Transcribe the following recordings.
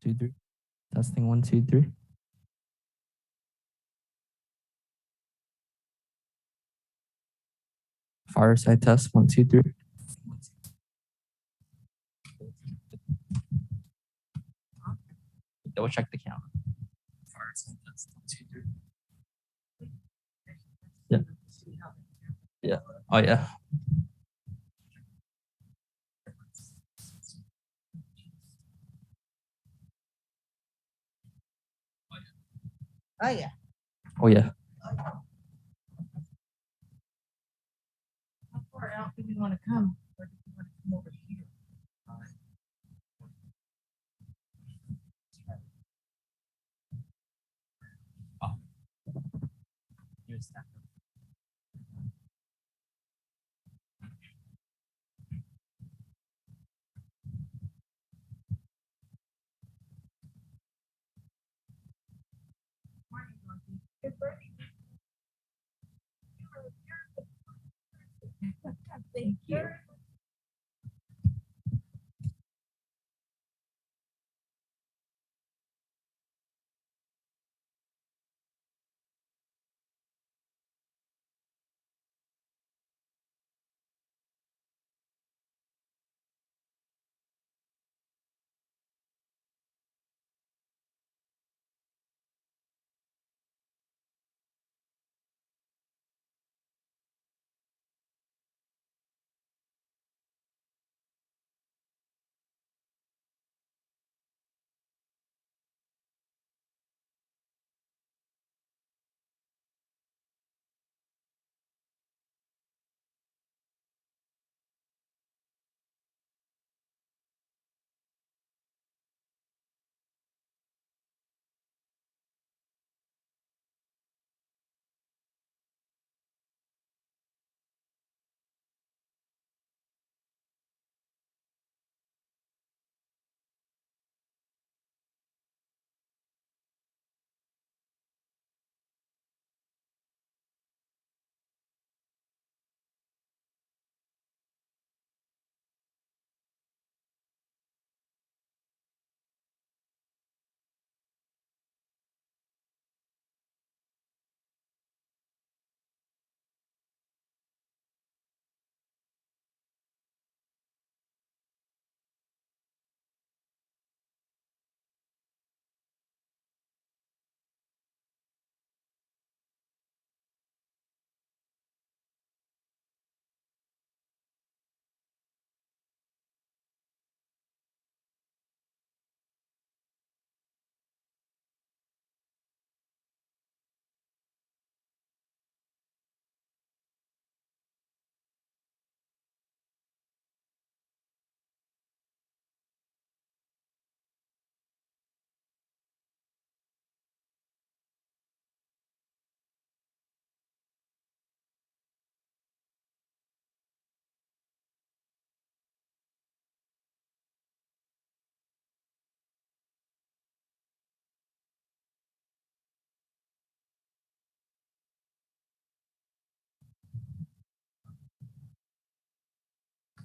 Two, three. Testing 1, 2, 3. Fireside test 1, 2, 3. Double check the camera. Fireside test 1, 2, 3. Yeah. Yeah. Oh yeah. Oh yeah. Oh yeah. How far out do you want to come? Or do you want to come over here? Here's that. Morning, Monkey. Good morning. Thank you.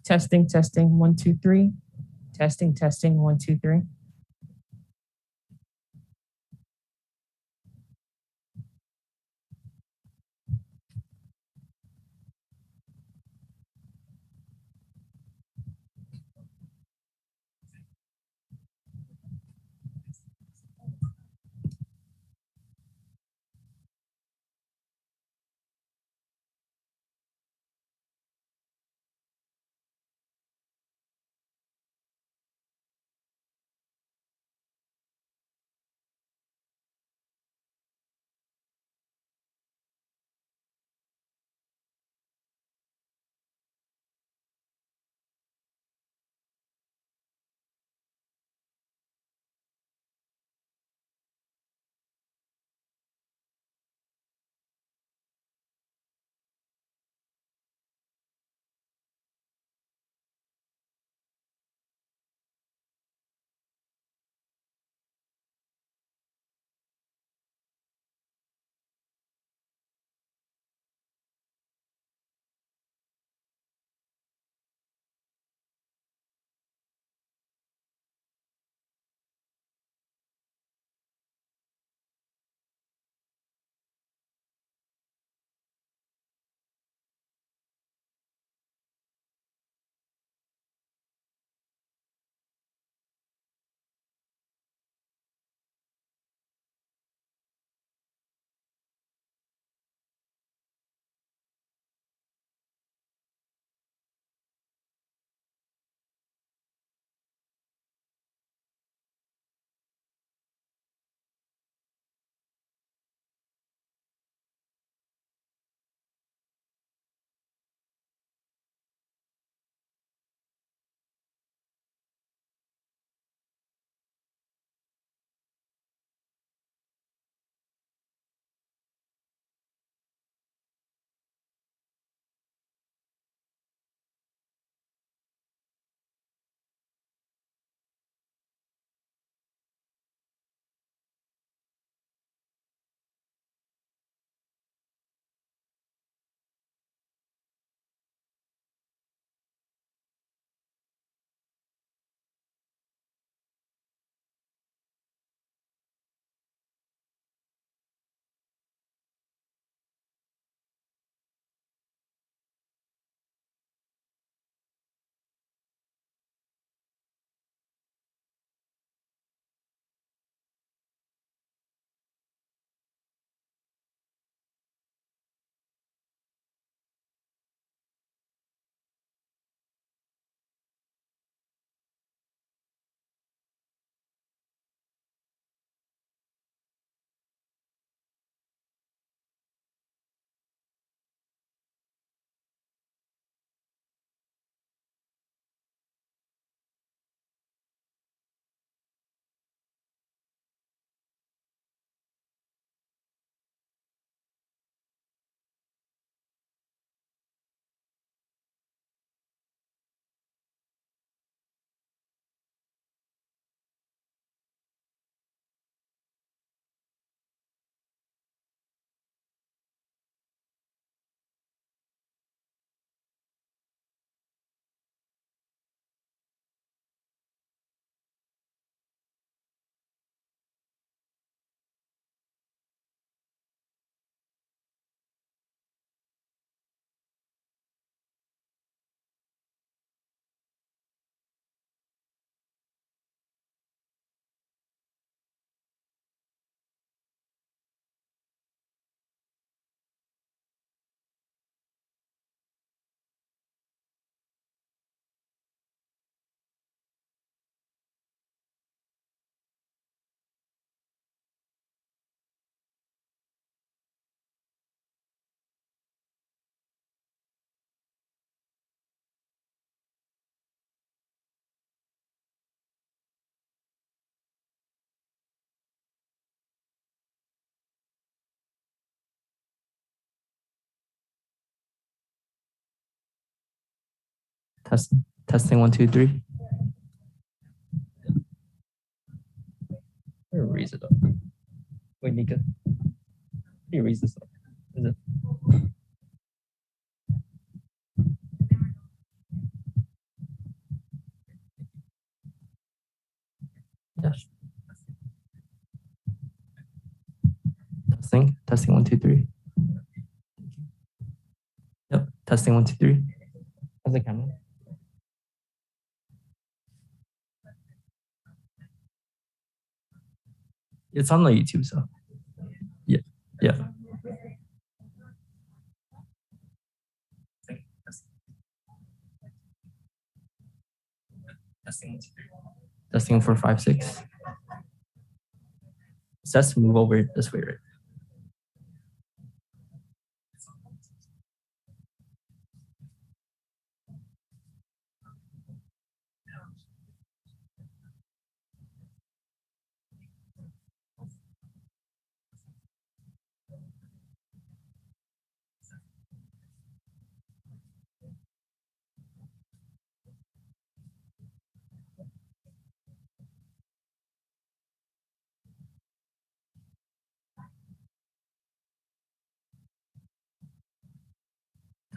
Testing, testing, 1, 2, 3. Testing, testing, 1, 2, 3. Testing 1 2 3. Where raise it up? Wait, Nika. How do you raise this up? Is it? Yes. Testing 1 2 3. Yep. Testing 1 2 3. How's the camera? It's on the YouTube, so yeah. Testing 4 5 6. It says to move over this way, right?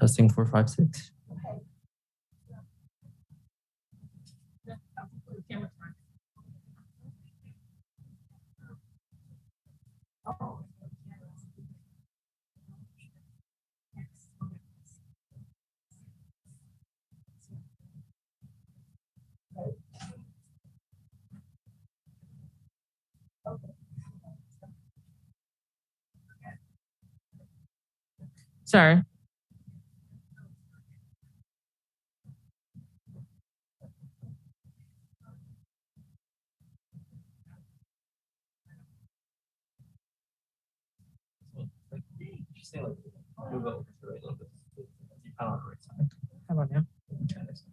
Testing 4 5 6. Sorry. Interesting, like move over to the right a little bit. You found on the right side. How about now? Try this.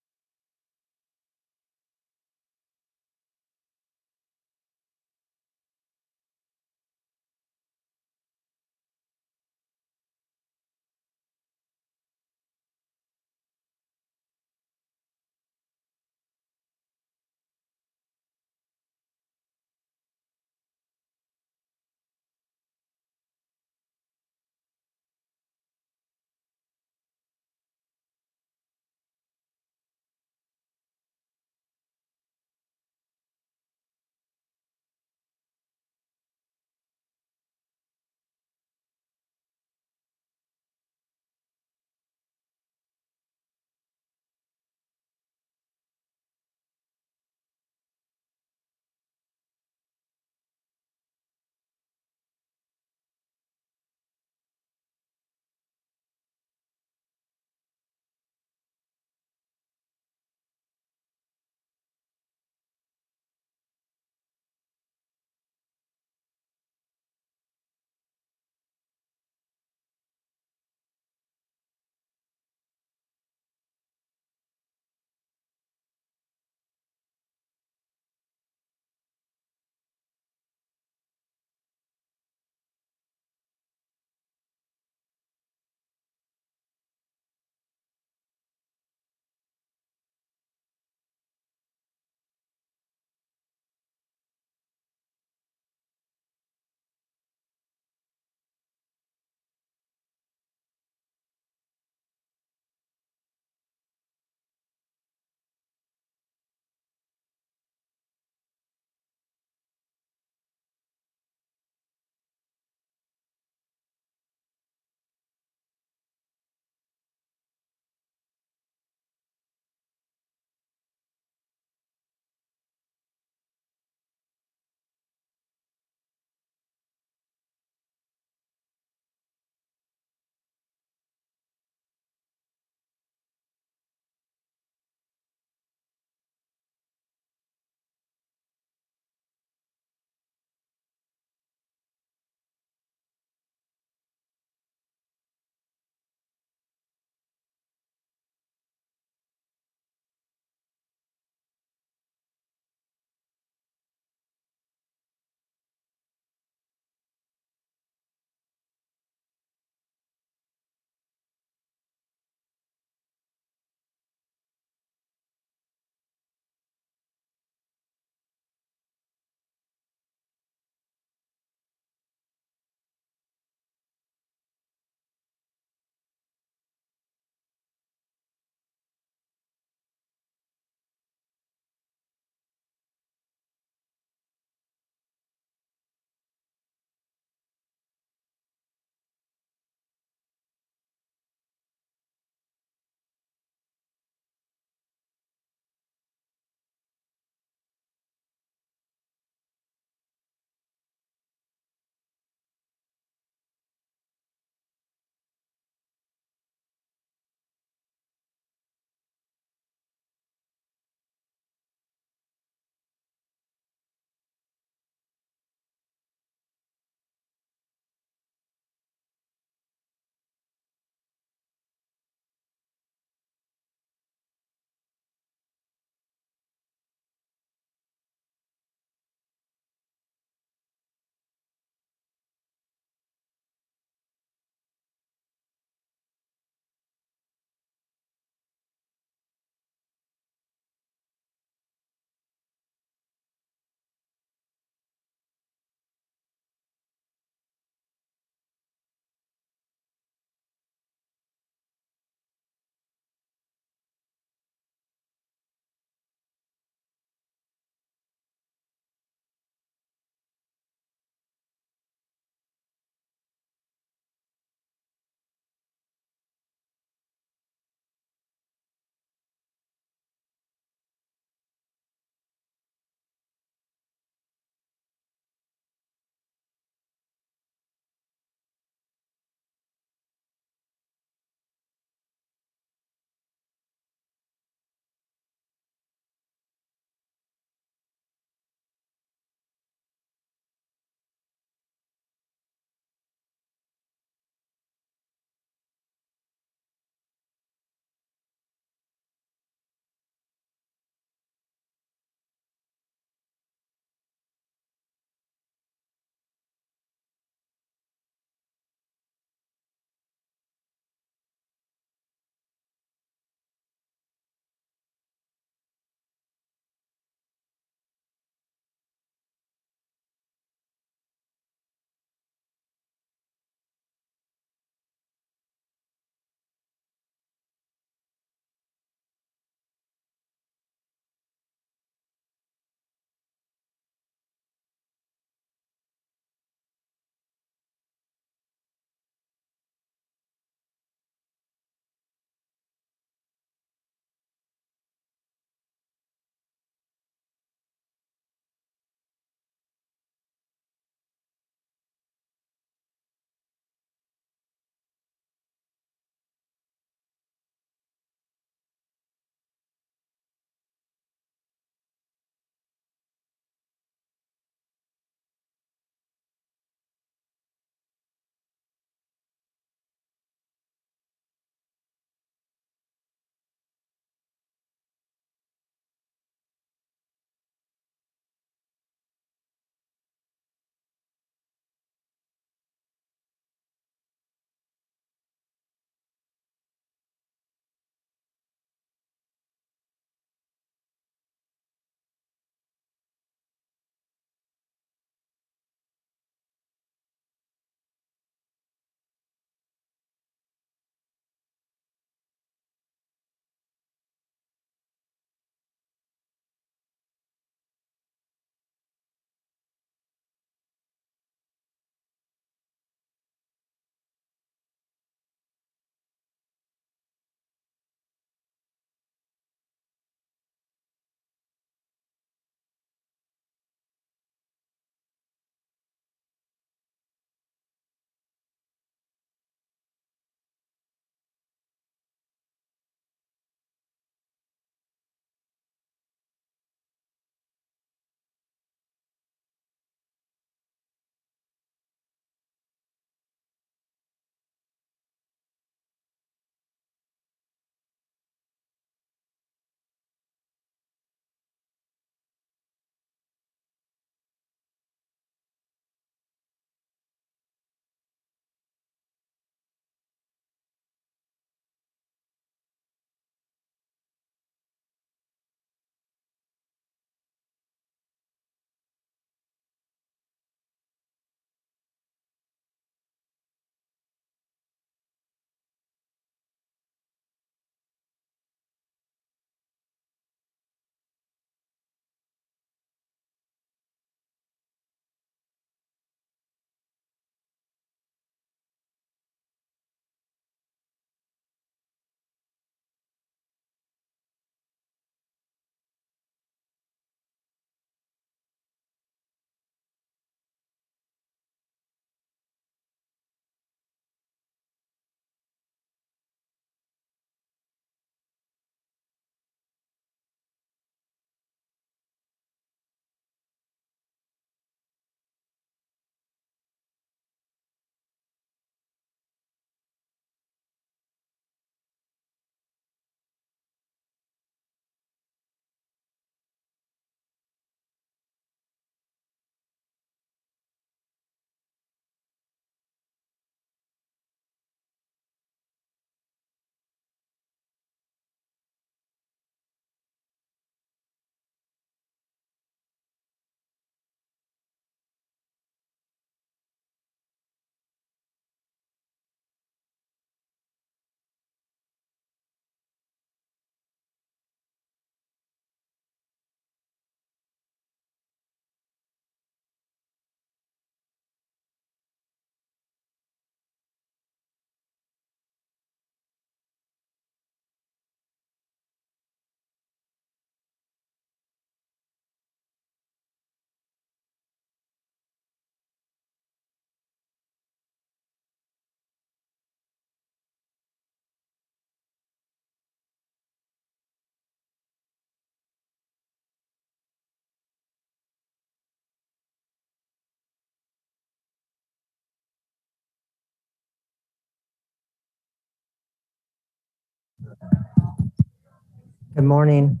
Good morning.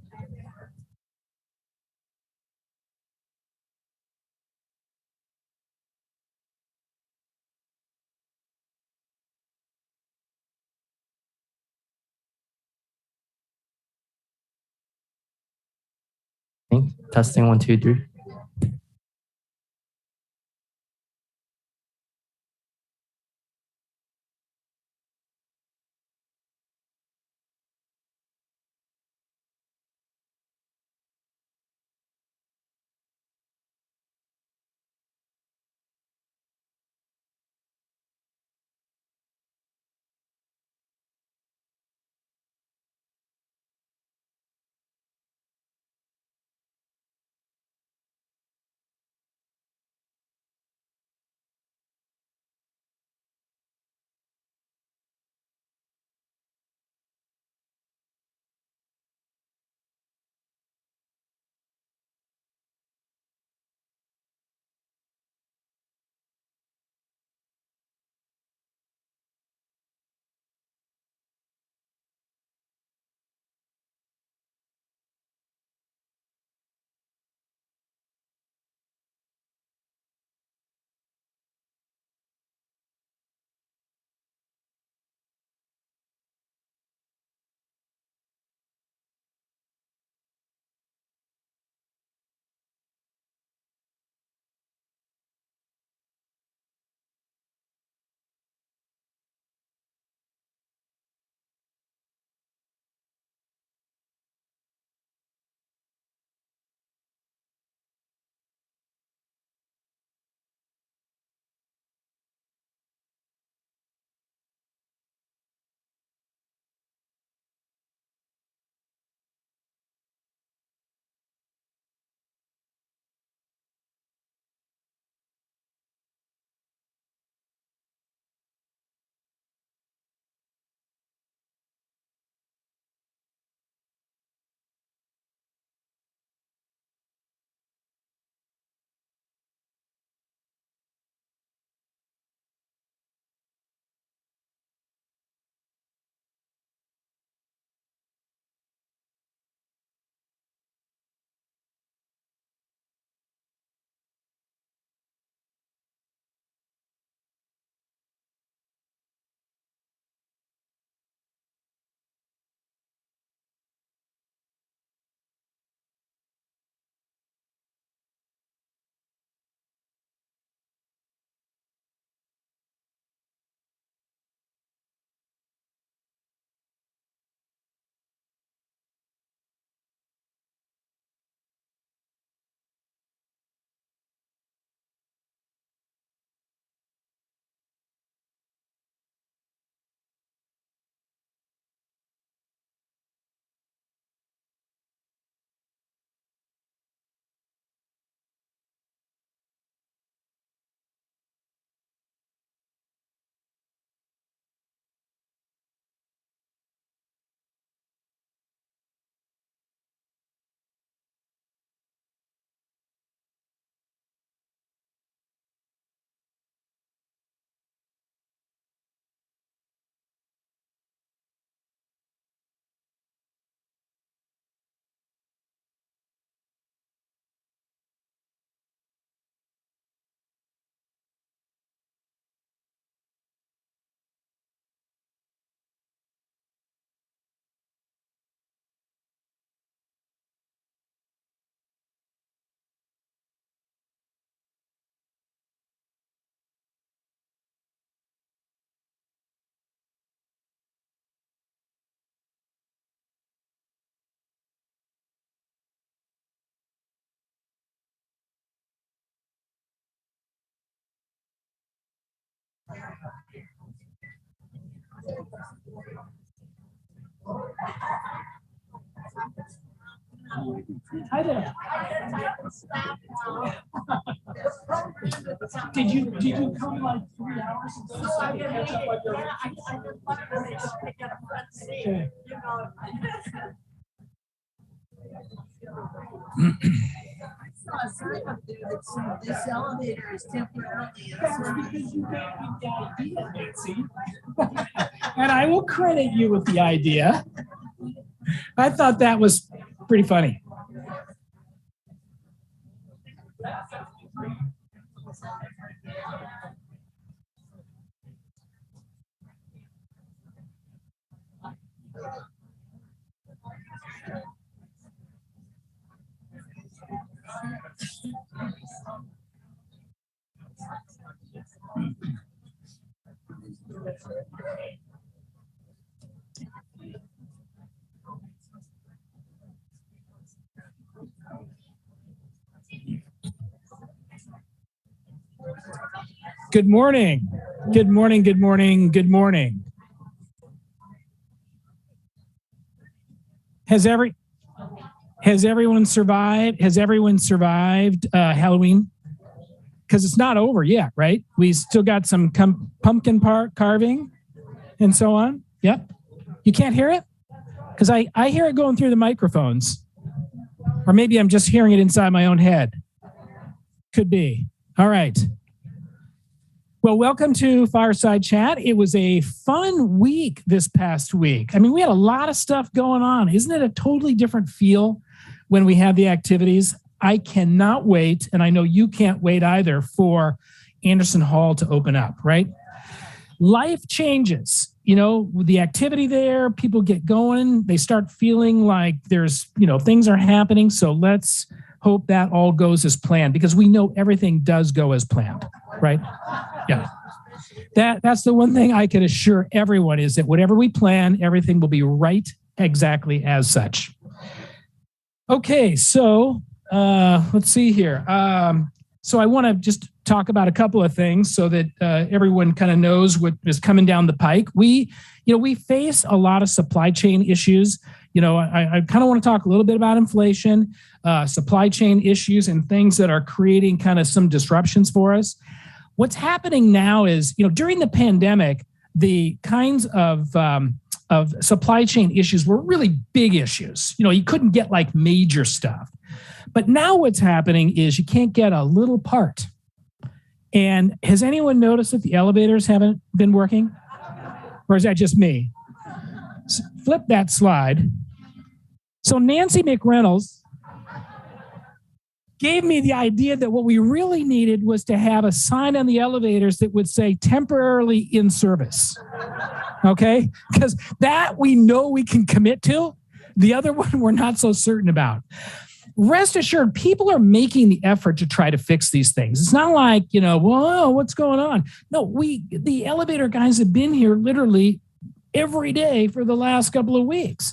Testing 1, 2, 3. Hi there. Did you come like 3 hours ago? So I can catch up like your- I just wanted to make a pick up front seat, Okay. you know. I saw a sign up there that said this elevator is temporarily. That's because you gave me the idea, Nancy. And I will credit you with the idea. I thought that was pretty funny. Good morning. Good morning. Good morning. Good morning. Has everyone survived? Has everyone survived Halloween? Because it's not over yet, right? We still got some pumpkin carving and so on. Yep. You can't hear it? Because I hear it going through the microphones. Or maybe I'm just hearing it inside my own head. Could be. All right. Well, welcome to Fireside Chat. It was a fun week this past week. I mean, we had a lot of stuff going on. Isn't it a totally different feel when we have the activities? I cannot wait, and I know you can't wait either, for Anderson Hall to open up, right? Life changes. You know, with the activity there, people get going. They start feeling like there's, things are happening. So let's hope that all goes as planned, because we know everything does go as planned, right? Yeah. That's the one thing I can assure everyone, is that whatever we plan, everything will be right exactly as such. Okay, so let's see here. So I want to just talk about a couple of things so that everyone kind of knows what is coming down the pike. We face a lot of supply chain issues. I kind of want to talk a little bit about inflation, supply chain issues, and things that are creating kind of some disruptions for us. What's happening now is, during the pandemic, the kinds of supply chain issues were really big issues. You couldn't get like major stuff. But now what's happening is you can't get a little part. And has anyone noticed that the elevators haven't been working? Or is that just me? Flip that slide. So Nancy McReynolds gave me the idea that what we really needed was to have a sign on the elevators that would say temporarily in service. Okay? Because that we know we can commit to. The other one we're not so certain about. Rest assured, people are making the effort to try to fix these things. It's not like, whoa, what's going on? No, the elevator guys have been here literally every day for the last couple of weeks.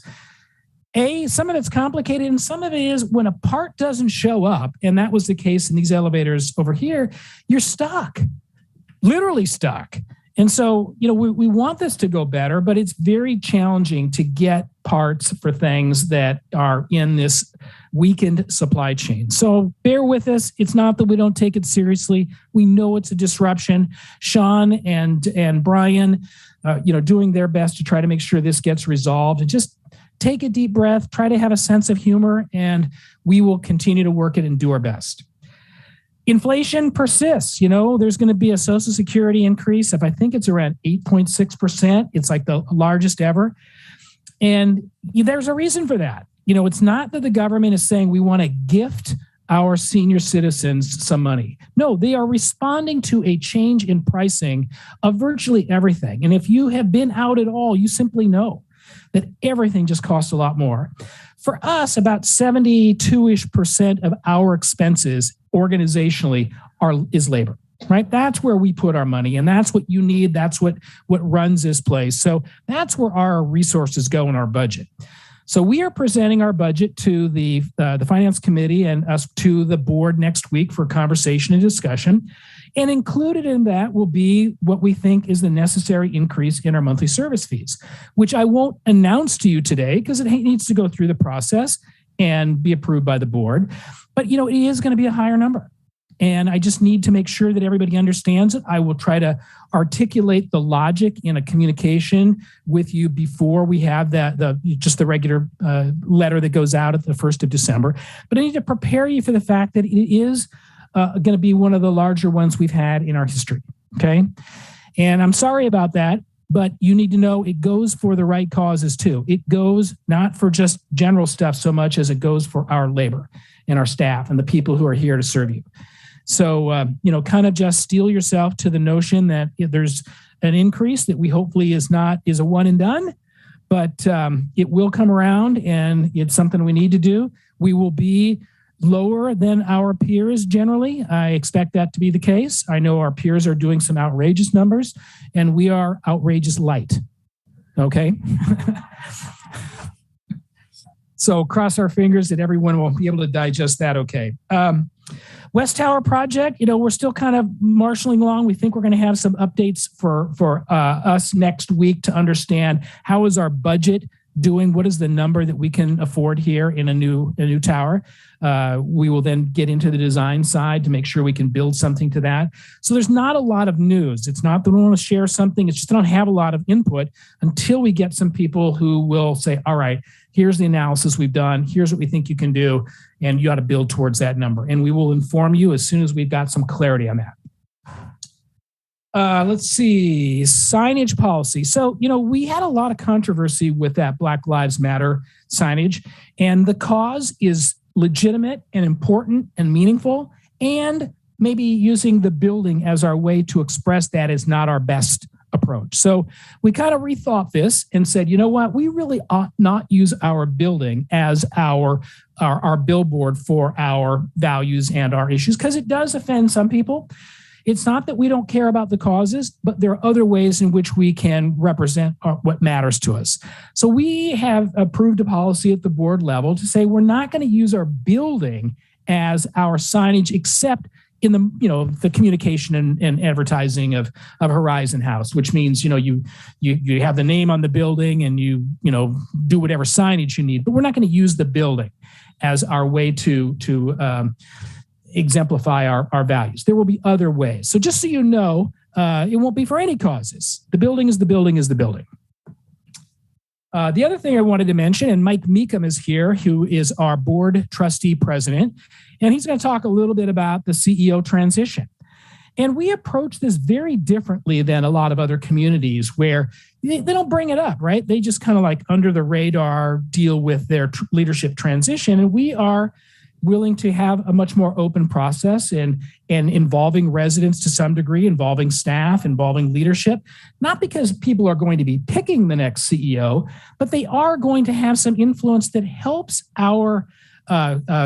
Some of it's complicated, and some of it is when a part doesn't show up, and that was the case in these elevators over here, you're stuck, literally stuck. And so, we want this to go better, but it's very challenging to get parts for things that are in this weakened supply chain. So bear with us. It's not that we don't take it seriously. We know it's a disruption. Sean and Brian, doing their best to try to make sure this gets resolved. And just take a deep breath, try to have a sense of humor, and we will continue to work it and do our best. Inflation persists. There's going to be a Social Security increase of, I think it's around 8.6%. It's like the largest ever. And there's a reason for that. It's not that the government is saying we want to gift our senior citizens some money. No, they are responding to a change in pricing of virtually everything. And if you have been out at all, you simply know that everything just costs a lot more. For us, about 72-ish% of our expenses organizationally is labor, right? That's where we put our money, and that's what you need. That's what runs this place. So that's where our resources go in our budget. So we are presenting our budget to the Finance Committee and us to the board next week for conversation and discussion. And included in that will be what we think is the necessary increase in our monthly service fees, which I won't announce to you today because it needs to go through the process and be approved by the board. But, it is going to be a higher number. And I just need to make sure that everybody understands it. I will try to articulate the logic in a communication with you before we have the regular letter that goes out at the 1st of December. But I need to prepare you for the fact that it is going to be one of the larger ones we've had in our history. Okay. And I'm sorry about that, but you need to know it goes for the right causes too. It goes not for just general stuff so much as it goes for our labor and our staff and the people who are here to serve you. So, kind of just steel yourself to the notion that there's an increase that we hopefully is a one and done, but it will come around and it's something we need to do. We will be lower than our peers generally. I expect that to be the case. I know our peers are doing some outrageous numbers and we are outrageous light. Okay. So cross our fingers that everyone will be able to digest that okay. West Tower project, we're still kind of marshaling along. We think we're going to have some updates for us next week to understand how is our budget doing, what is the number that we can afford here in a new tower. We will then get into the design side to make sure we can build something to that. So there's not a lot of news. It's not that we want to share something. It's just I don't have a lot of input until we get some people who will say, all right, here's the analysis we've done. Here's what we think you can do. And you ought to build towards that number. And we will inform you as soon as we've got some clarity on that. Let's see, signage policy. So, we had a lot of controversy with that Black Lives Matter signage, and the cause is legitimate and important and meaningful, and maybe using the building as our way to express that is not our best approach. So we kind of rethought this and said, you know what, we really ought not use our building as our billboard for our values and our issues, because it does offend some people. It's not that we don't care about the causes, but there are other ways in which we can represent what matters to us. So we have approved a policy at the board level to say we're not going to use our building as our signage, except in the communication and advertising of Horizon House, which means you have the name on the building and you do whatever signage you need, but we're not going to use the building as our way to exemplify our values. There will be other ways. So just so you know, it won't be for any causes. The building is the building is the building. The other thing I wanted to mention, and Mike Meekum is here, who is our board trustee president, and he's going to talk a little bit about the CEO transition. And we approach this very differently than a lot of other communities where they don't bring it up, right? They just kind of like under the radar deal with their leadership transition. And we are willing to have a much more open process and involving residents to some degree, involving staff, involving leadership, not because people are going to be picking the next CEO, but they are going to have some influence that helps our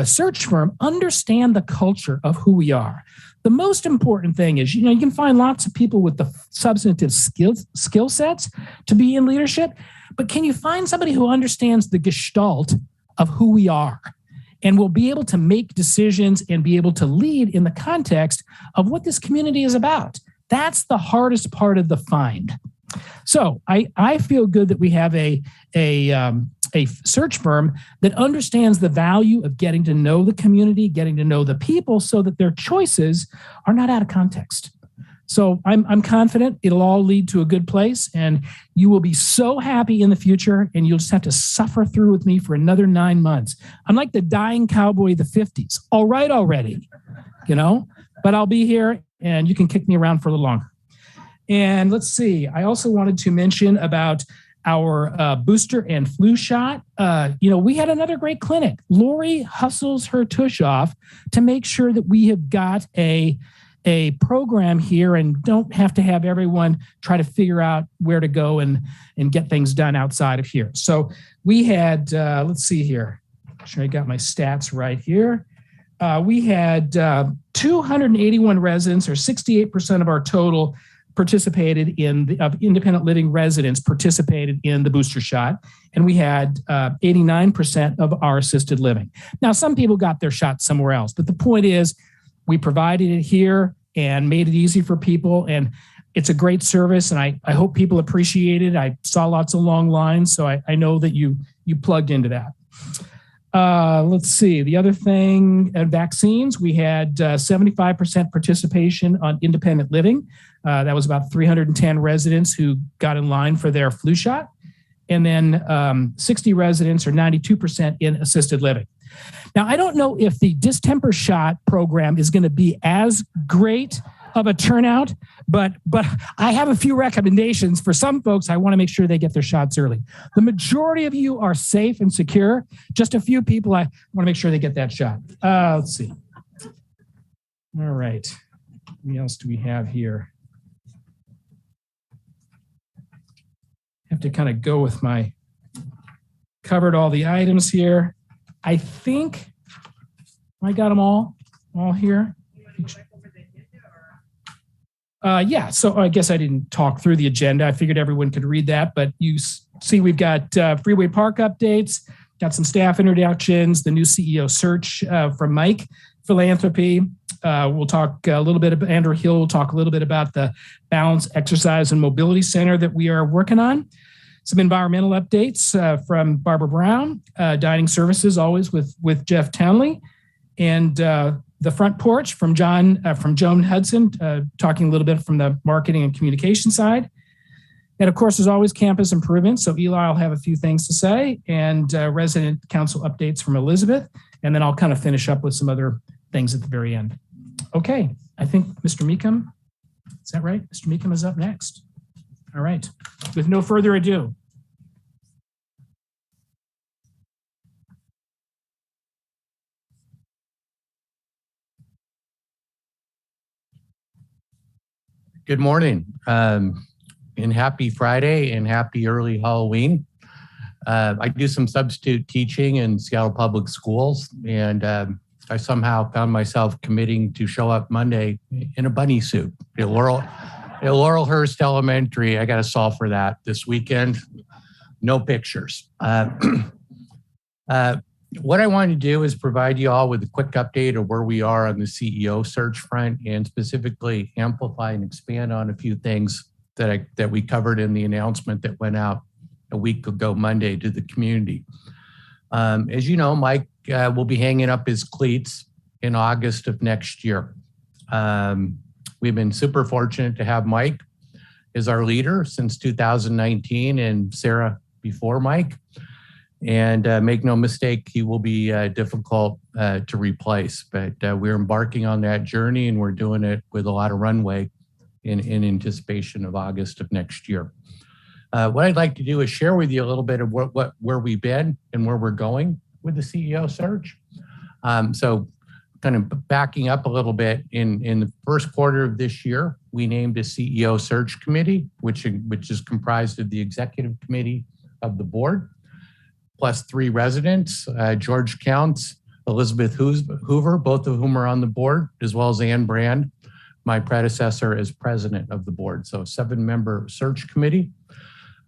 search firm understand the culture of who we are. The most important thing is, you can find lots of people with the substantive skill sets to be in leadership, but can you find somebody who understands the gestalt of who we are? And will be able to make decisions and be able to lead in the context of what this community is about. That's the hardest part of the find. So I feel good that we have a search firm that understands the value of getting to know the community, getting to know the people so that their choices are not out of context. So I'm confident it'll all lead to a good place, and you will be so happy in the future, and you'll just have to suffer through with me for another 9 months. I'm like the dying cowboy of the 50s. All right already, but I'll be here, and you can kick me around for a little longer. And let's see. I also wanted to mention about our booster and flu shot. We had another great clinic. Lori hustles her tush off to make sure that we have got a program here and don't have to have everyone try to figure out where to go and get things done outside of here. So we had, let's see here. Make sure I got my stats right here. We had 281 residents, or 68% of our total participated of independent living residents participated in the booster shot. And we had 89% of our assisted living. Now, some people got their shot somewhere else, but the point is, we provided it here and made it easy for people. And it's a great service. And I hope people appreciate it. I saw lots of long lines. So I know that you plugged into that. Let's see. The other thing, vaccines, we had 75% participation on independent living. That was about 310 residents who got in line for their flu shot. And then 60 residents, or 92%, in assisted living. Now, I don't know if the distemper shot program is going to be as great of a turnout, but I have a few recommendations for some folks. I want to make sure they get their shots early. The majority of you are safe and secure. Just a few people, I want to make sure they get that shot. Let's see. All right. What else do we have here? I have to kind of go with my, covered all the items here. I think I got them all here. Yeah, so I guess I didn't talk through the agenda. I figured everyone could read that, but you see we've got Freeway Park updates, got some staff introductions, the new CEO search from Mike, philanthropy. We'll talk a little bit about, Andrew Hill will talk a little bit about the Balance Exercise and Mobility Center that we are working on. Some environmental updates from Barbara Brown, dining services always with Jeff Townley, and the front porch from Joan Hudson, talking a little bit from the marketing and communication side. And of course, there's always campus improvements. So Eli will have a few things to say, and resident council updates from Elizabeth. And then I'll kind of finish up with some other things at the very end. Okay, I think Mr. Meekum, is that right? Mr. Meekum is up next. All right, with no further ado. Good morning, and happy Friday and happy early Halloween. I do some substitute teaching in Seattle Public Schools, and I somehow found myself committing to show up Monday in a bunny suit at Laurelhurst Elementary. I got to solve for that this weekend. No pictures. What I wanted to do is provide you all with a quick update of where we are on the CEO search front, and specifically amplify and expand on a few things that we covered in the announcement that went out a week ago Monday to the community. As you know, Mike will be hanging up his cleats in August of next year. We've been super fortunate to have Mike as our leader since 2019, and Sarah before Mike. And make no mistake, he will be difficult to replace. But we're embarking on that journey, and we're doing it with a lot of runway in anticipation of August of next year. What I'd like to do is share with you a little bit of where we've been and where we're going with the CEO search. So kind of backing up a little bit, in the first quarter of this year, we named a CEO search committee, which is comprised of the executive committee of the board, plus 3 residents, George Counts, Elizabeth Hoover, both of whom are on the board, as well as Ann Brand, my predecessor as president of the board. So 7-member search committee.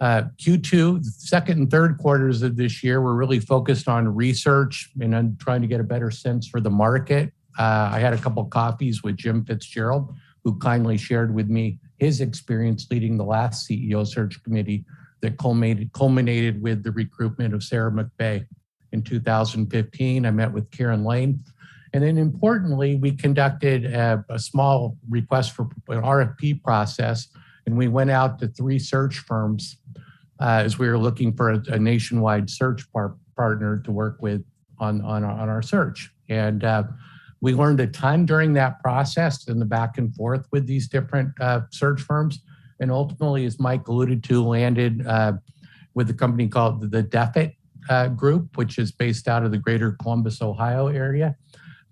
Q2, second and third quarters of this year, we're really focused on research and on trying to get a better sense for the market. I had a couple coffees with Jim Fitzgerald, who kindly shared with me his experience leading the last CEO search committee that culminated with the recruitment of Sarah McVeigh in 2015. I met with Karen Lane. And then importantly, we conducted a small request for an RFP process, and we went out to 3 search firms as we were looking for a nationwide search partner to work with on our search. And we learned a ton during that process and the back and forth with these different search firms. And ultimately, as Mike alluded to, landed with a company called the Defit Group, which is based out of the greater Columbus, Ohio area.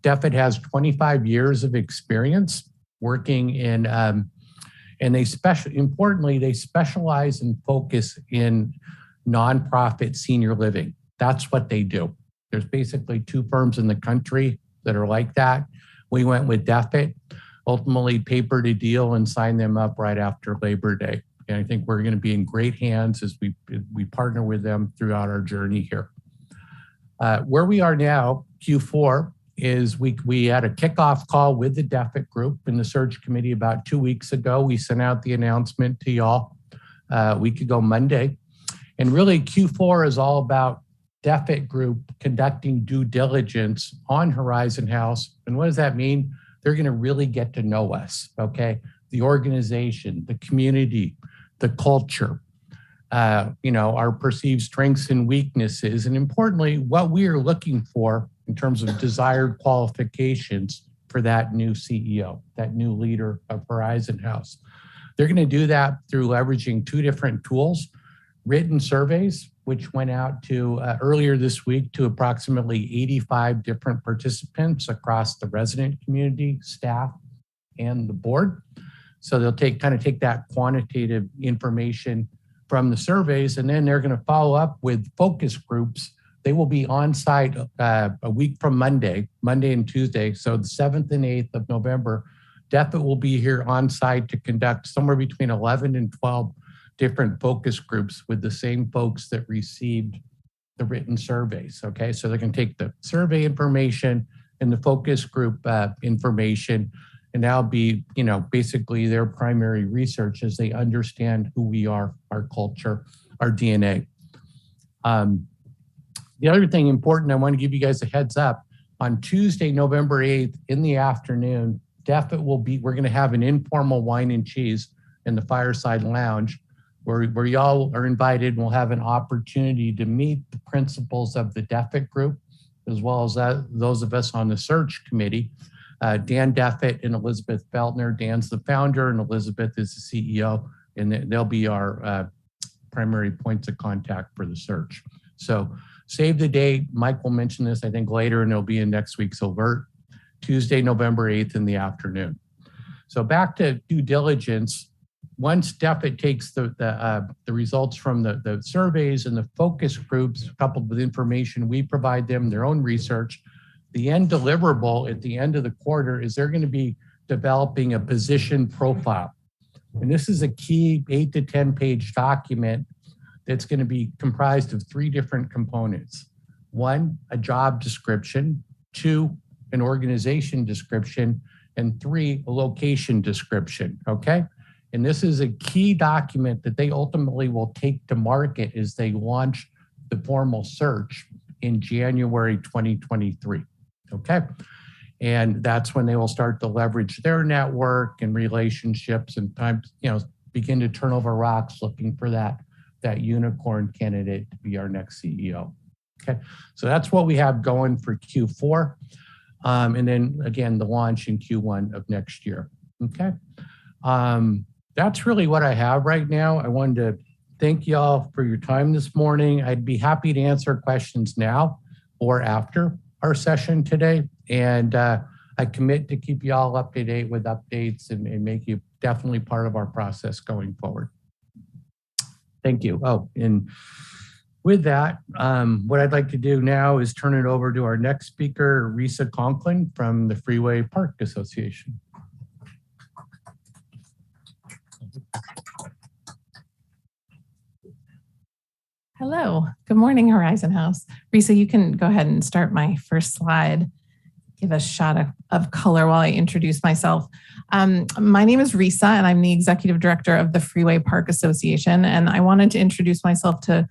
Defit has 25 years of experience working in, and importantly, they specialize and focus in nonprofit senior living. That's what they do. There's basically 2 firms in the country that are like that. We went with Defit, ultimately papered a deal and signed them up right after Labor Day. And I think we're going to be in great hands as we partner with them throughout our journey here. Where we are now, Q4, is we had a kickoff call with the Defit Group in the search committee about 2 weeks ago. We sent out the announcement to y'all a week ago Monday. And really Q4 is all about Defit Group conducting due diligence on Horizon House. And what does that mean? They're going to really get to know us, okay? The organization, the community, the culture, our perceived strengths and weaknesses, and importantly, what we are looking for in terms of desired qualifications for that new CEO, that new leader of Horizon House. They're going to do that through leveraging two different tools: written surveys, which went out to earlier this week to approximately 85 different participants across the resident community, staff, and the board. So they'll take that quantitative information from the surveys, and then they're going to follow up with focus groups. They will be on site a week from Monday and Tuesday. So the 7th and 8th of November, DEFIT will be here on site to conduct somewhere between 11 and 12 different focus groups with the same folks that received the written surveys. Okay, so they can take the survey information and the focus group information, and that'll be, basically their primary research as they understand who we are, our culture, our DNA. The other thing important, I want to give you guys a heads up. On Tuesday, November 8th in the afternoon, we're going to have an informal wine and cheese in the Fireside Lounge where y'all are invited, and we'll have an opportunity to meet the principals of the DEFIT group, as well as those of us on the search committee. Dan DEFIT and Elizabeth Feltner. Dan's the founder and Elizabeth is the CEO, and they'll be our primary points of contact for the search. So save the date. Mike will mention this, I think, later, and it'll be in next week's alert. Tuesday, November 8th in the afternoon. So back to due diligence. Once DEFIT takes the results from the surveys and the focus groups, coupled with information, we provide them their own research. The end deliverable at the end of the quarter is they're going to be developing a position profile. And this is a key 8 to 10 page document that's going to be comprised of 3 different components. 1, a job description. 2, an organization description. And 3, a location description, okay? And this is a key document that they ultimately will take to market as they launch the formal search in January 2023, okay? And that's when they will start to leverage their network and relationships and begin to turn over rocks looking for that unicorn candidate to be our next CEO, okay? So that's what we have going for Q4. And then again, the launch in Q1 of next year, okay? That's really what I have right now. I wanted to thank y'all for your time this morning. I'd be happy to answer questions now or after our session today. And I commit to keep y'all up to date with updates and make you definitely part of our process going forward. Thank you. Oh, and with that, what I'd like to do now is turn it over to our next speaker, Risa Conklin from the Freeway Park Association. Hello, good morning, Horizon House. Risa, you can go ahead and start my first slide. Give a shot of color while I introduce myself. My name is Risa, and I'm the Executive Director of the Freeway Park Association. And I wanted to introduce myself to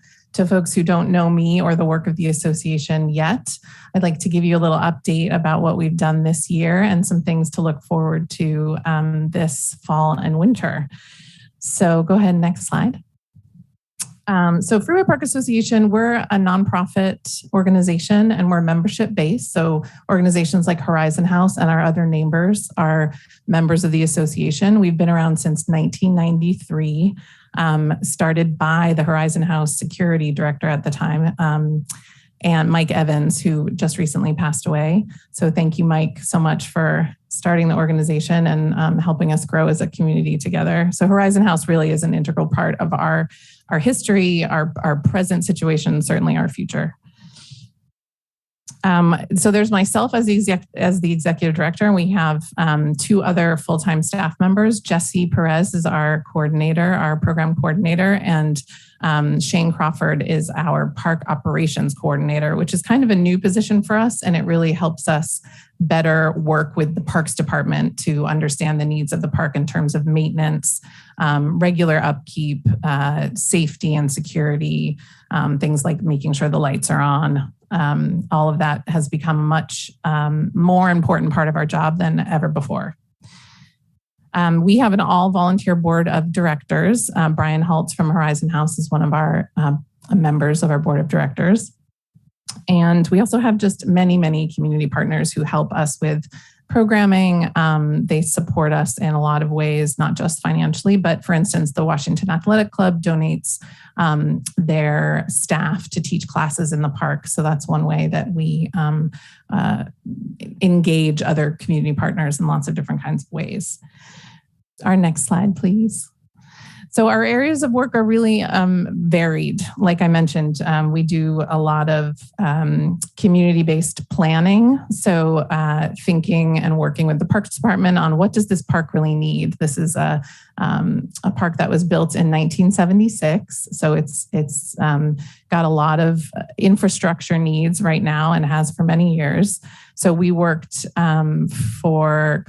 folks who don't know me or the work of the association yet. I'd like to give you a little update about what we've done this year and some things to look forward to this fall and winter. So go ahead, next slide. So Freeway Park Association, we're a nonprofit organization and we're membership based. So organizations like Horizon House and our other neighbors are members of the association. We've been around since 1993, started by the Horizon House security director at the time, and Mike Evans, who just recently passed away. So thank you, Mike, so much for starting the organization and helping us grow as a community together. So Horizon House really is an integral part of our history, our present situation, certainly our future. So there's myself as the executive director, and we have 2 other full-time staff members. Jesse Perez is our coordinator, our program coordinator, and Shane Crawford is our park operations coordinator, which is kind of a new position for us, and it really helps us better work with the parks department to understand the needs of the park in terms of maintenance, regular upkeep, safety and security, things like making sure the lights are on. All of that has become a much more important part of our job than ever before. We have an all-volunteer board of directors. Brian Haltz from Horizon House is one of our members of our board of directors. And we also have just many, many community partners who help us with programming. They support us in a lot of ways, not just financially, but for instance, the Washington Athletic Club donates their staff to teach classes in the park. So that's one way that we engage other community partners in lots of different kinds of ways. Our next slide, please. So our areas of work are really varied. Like I mentioned, we do a lot of community-based planning. So thinking and working with the Parks Department on what does this park really need? This is a park that was built in 1976. So it's got a lot of infrastructure needs right now and has for many years. So we worked for,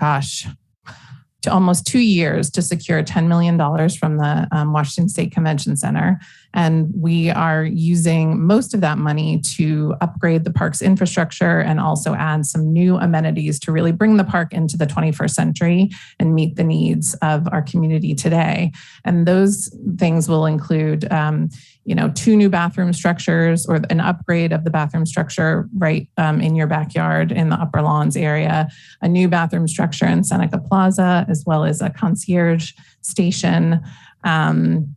to almost 2 years to secure $10 million from the Washington State Convention Center. And we are using most of that money to upgrade the park's infrastructure and also add some new amenities to really bring the park into the 21st century and meet the needs of our community today. And those things will include 2 new bathroom structures or an upgrade of the bathroom structure right in your backyard in the upper lawns area, a new bathroom structure in Seneca Plaza, as well as a concierge station. And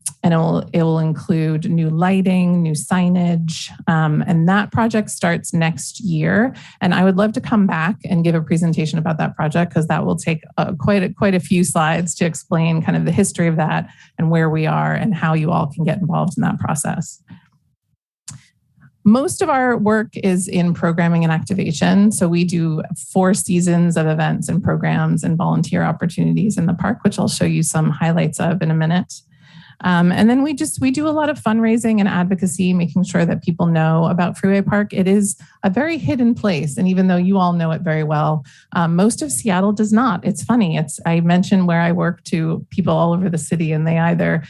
it will include new lighting, new signage, and that project starts next year. And I would love to come back and give a presentation about that project because that will take quite a few slides to explain kind of the history of that and where we are and how you all can get involved in that process. Most of our work is in programming and activation. So we do 4 seasons of events and programs and volunteer opportunities in the park, which I'll show you some highlights of in a minute. And then we do a lot of fundraising and advocacy, making sure that people know about Freeway Park. It is a very hidden place. And even though you all know it very well, most of Seattle does not. It's funny. I mentioned where I work to people all over the city, and they either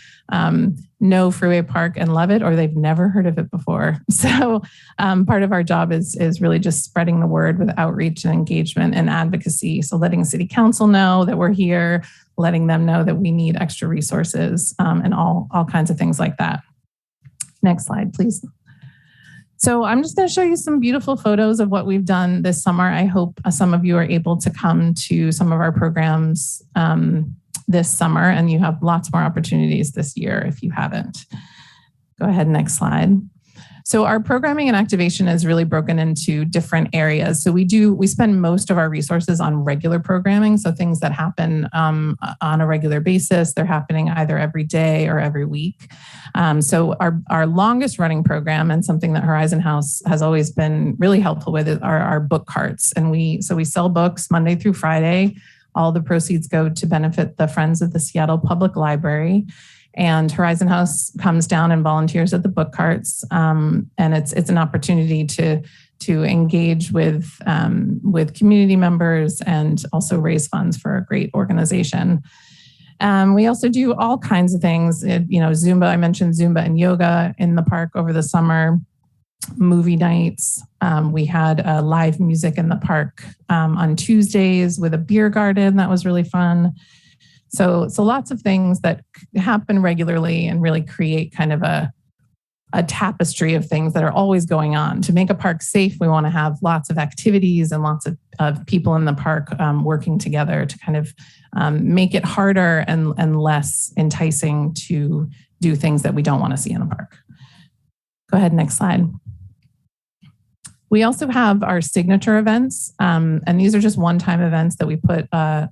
know Freeway Park and love it, or they've never heard of it before. So part of our job is really just spreading the word with outreach and engagement and advocacy. So letting City Council know that we're here, letting them know that we need extra resources and all kinds of things like that. Next slide, please. So I'm just going to show you some beautiful photos of what we've done this summer. I hope some of you are able to come to some of our programs this summer, and you have lots more opportunities this year if you haven't. Go ahead, next slide. So our programming and activation is really broken into different areas. So we spend most of our resources on regular programming. So things that happen on a regular basis, they're happening either every day or every week. So our longest running program, and something that Horizon House has always been really helpful with, are our book carts. And we sell books Monday through Friday. All the proceeds go to benefit the Friends of the Seattle Public Library. And Horizon House comes down and volunteers at the book carts, and it's an opportunity to engage with community members and also raise funds for a great organization. We also do all kinds of things. Zumba. I mentioned Zumba and yoga in the park over the summer. Movie nights. We had live music in the park on Tuesdays with a beer garden. That was really fun. So lots of things that happen regularly and really create kind of a tapestry of things that are always going on. To make a park safe, we want to have lots of activities and lots of people in the park working together to kind of make it harder and less enticing to do things that we don't want to see in a park. Go ahead, next slide. We also have our signature events, and these are just one-time events that we put a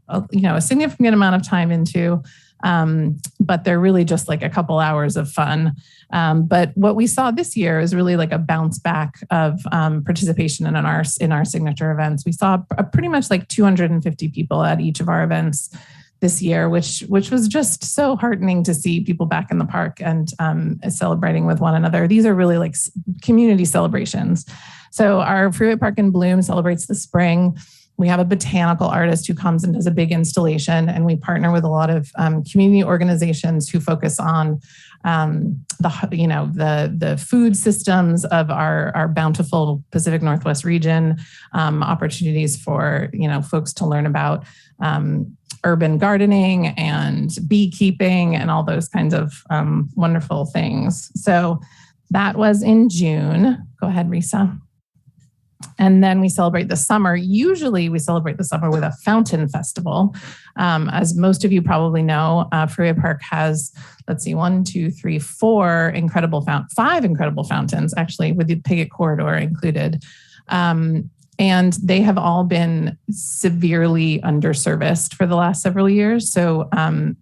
significant amount of time into, but they're really just like a couple hours of fun. But what we saw this year is really like a bounce back of participation in our signature events. We saw pretty much like 250 people at each of our events this year, which was just so heartening to see people back in the park and celebrating with one another. These are really like community celebrations. So our Freeway Park in Bloom celebrates the spring. We have a botanical artist who comes and does a big installation, and we partner with a lot of community organizations who focus on the food systems of our bountiful Pacific Northwest region, opportunities for folks to learn about urban gardening and beekeeping and all those kinds of wonderful things. So that was in June. Go ahead, Risa. And then we celebrate the summer. Usually we celebrate the summer with a fountain festival. As most of you probably know, Freeway Park has, let's see, 1, 2, 3, 4 5 incredible fountains, actually, with the Piggott Corridor included. And they have all been severely underserviced for the last several years. So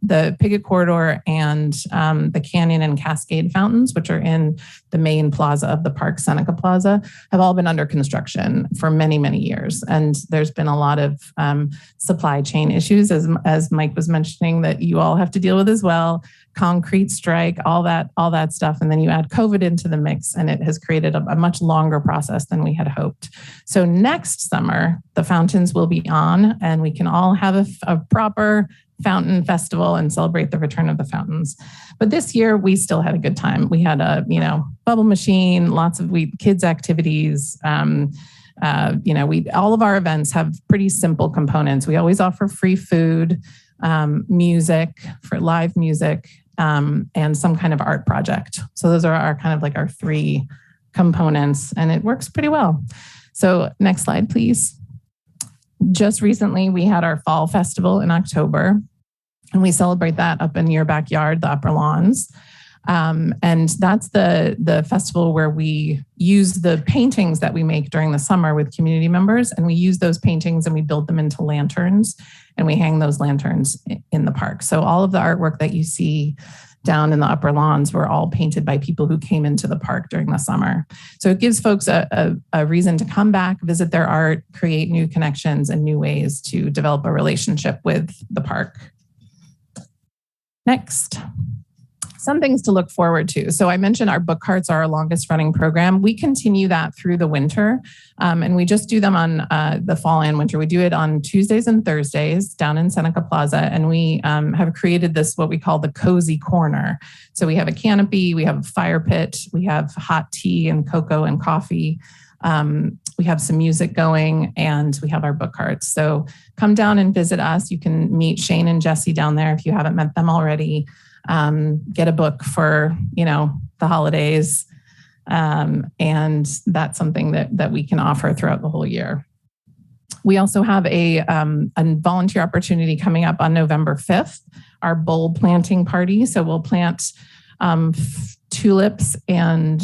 the Piggott Corridor and the Canyon and Cascade fountains, which are in the main plaza of the park, Seneca Plaza, have all been under construction for many, many years. And there's been a lot of supply chain issues, as Mike was mentioning, that you all have to deal with as well. Concrete strike, all that stuff. And then you add COVID into the mix, and it has created a much longer process than we had hoped. So next summer, the fountains will be on, and we can all have a proper fountain festival and celebrate the return of the fountains. But this year, we still had a good time. We had a, bubble machine, lots of kids activities. All of our events have pretty simple components. We always offer free food, music, for live music, and some kind of art project. So those are our kind of like our 3 components, and it works pretty well. So next slide, please. Just recently, we had our fall festival in October, and we celebrate that up in your backyard, the upper lawns. And that's the festival where we use the paintings that we make during the summer with community members, and we use those paintings and we build them into lanterns, and we hang those lanterns in the park. So all of the artwork that you see down in the upper lawns were all painted by people who came into the park during the summer. So it gives folks a reason to come back, visit their art, create new connections and new ways to develop a relationship with the park. Next. Some things to look forward to. So I mentioned our book carts are our longest running program. We continue that through the winter, and we just do them on the fall and winter. We do it on Tuesdays and Thursdays down in Seneca Plaza, and we have created this, what we call the cozy corner. So we have a canopy, we have a fire pit, we have hot tea and cocoa and coffee. We have some music going, and we have our book carts. So come down and visit us. You can meet Shane and Jesse down there if you haven't met them already. Get a book for, the holidays. And that's something that we can offer throughout the whole year. We also have a volunteer opportunity coming up on November 5th, our bulb planting party. So we'll plant tulips and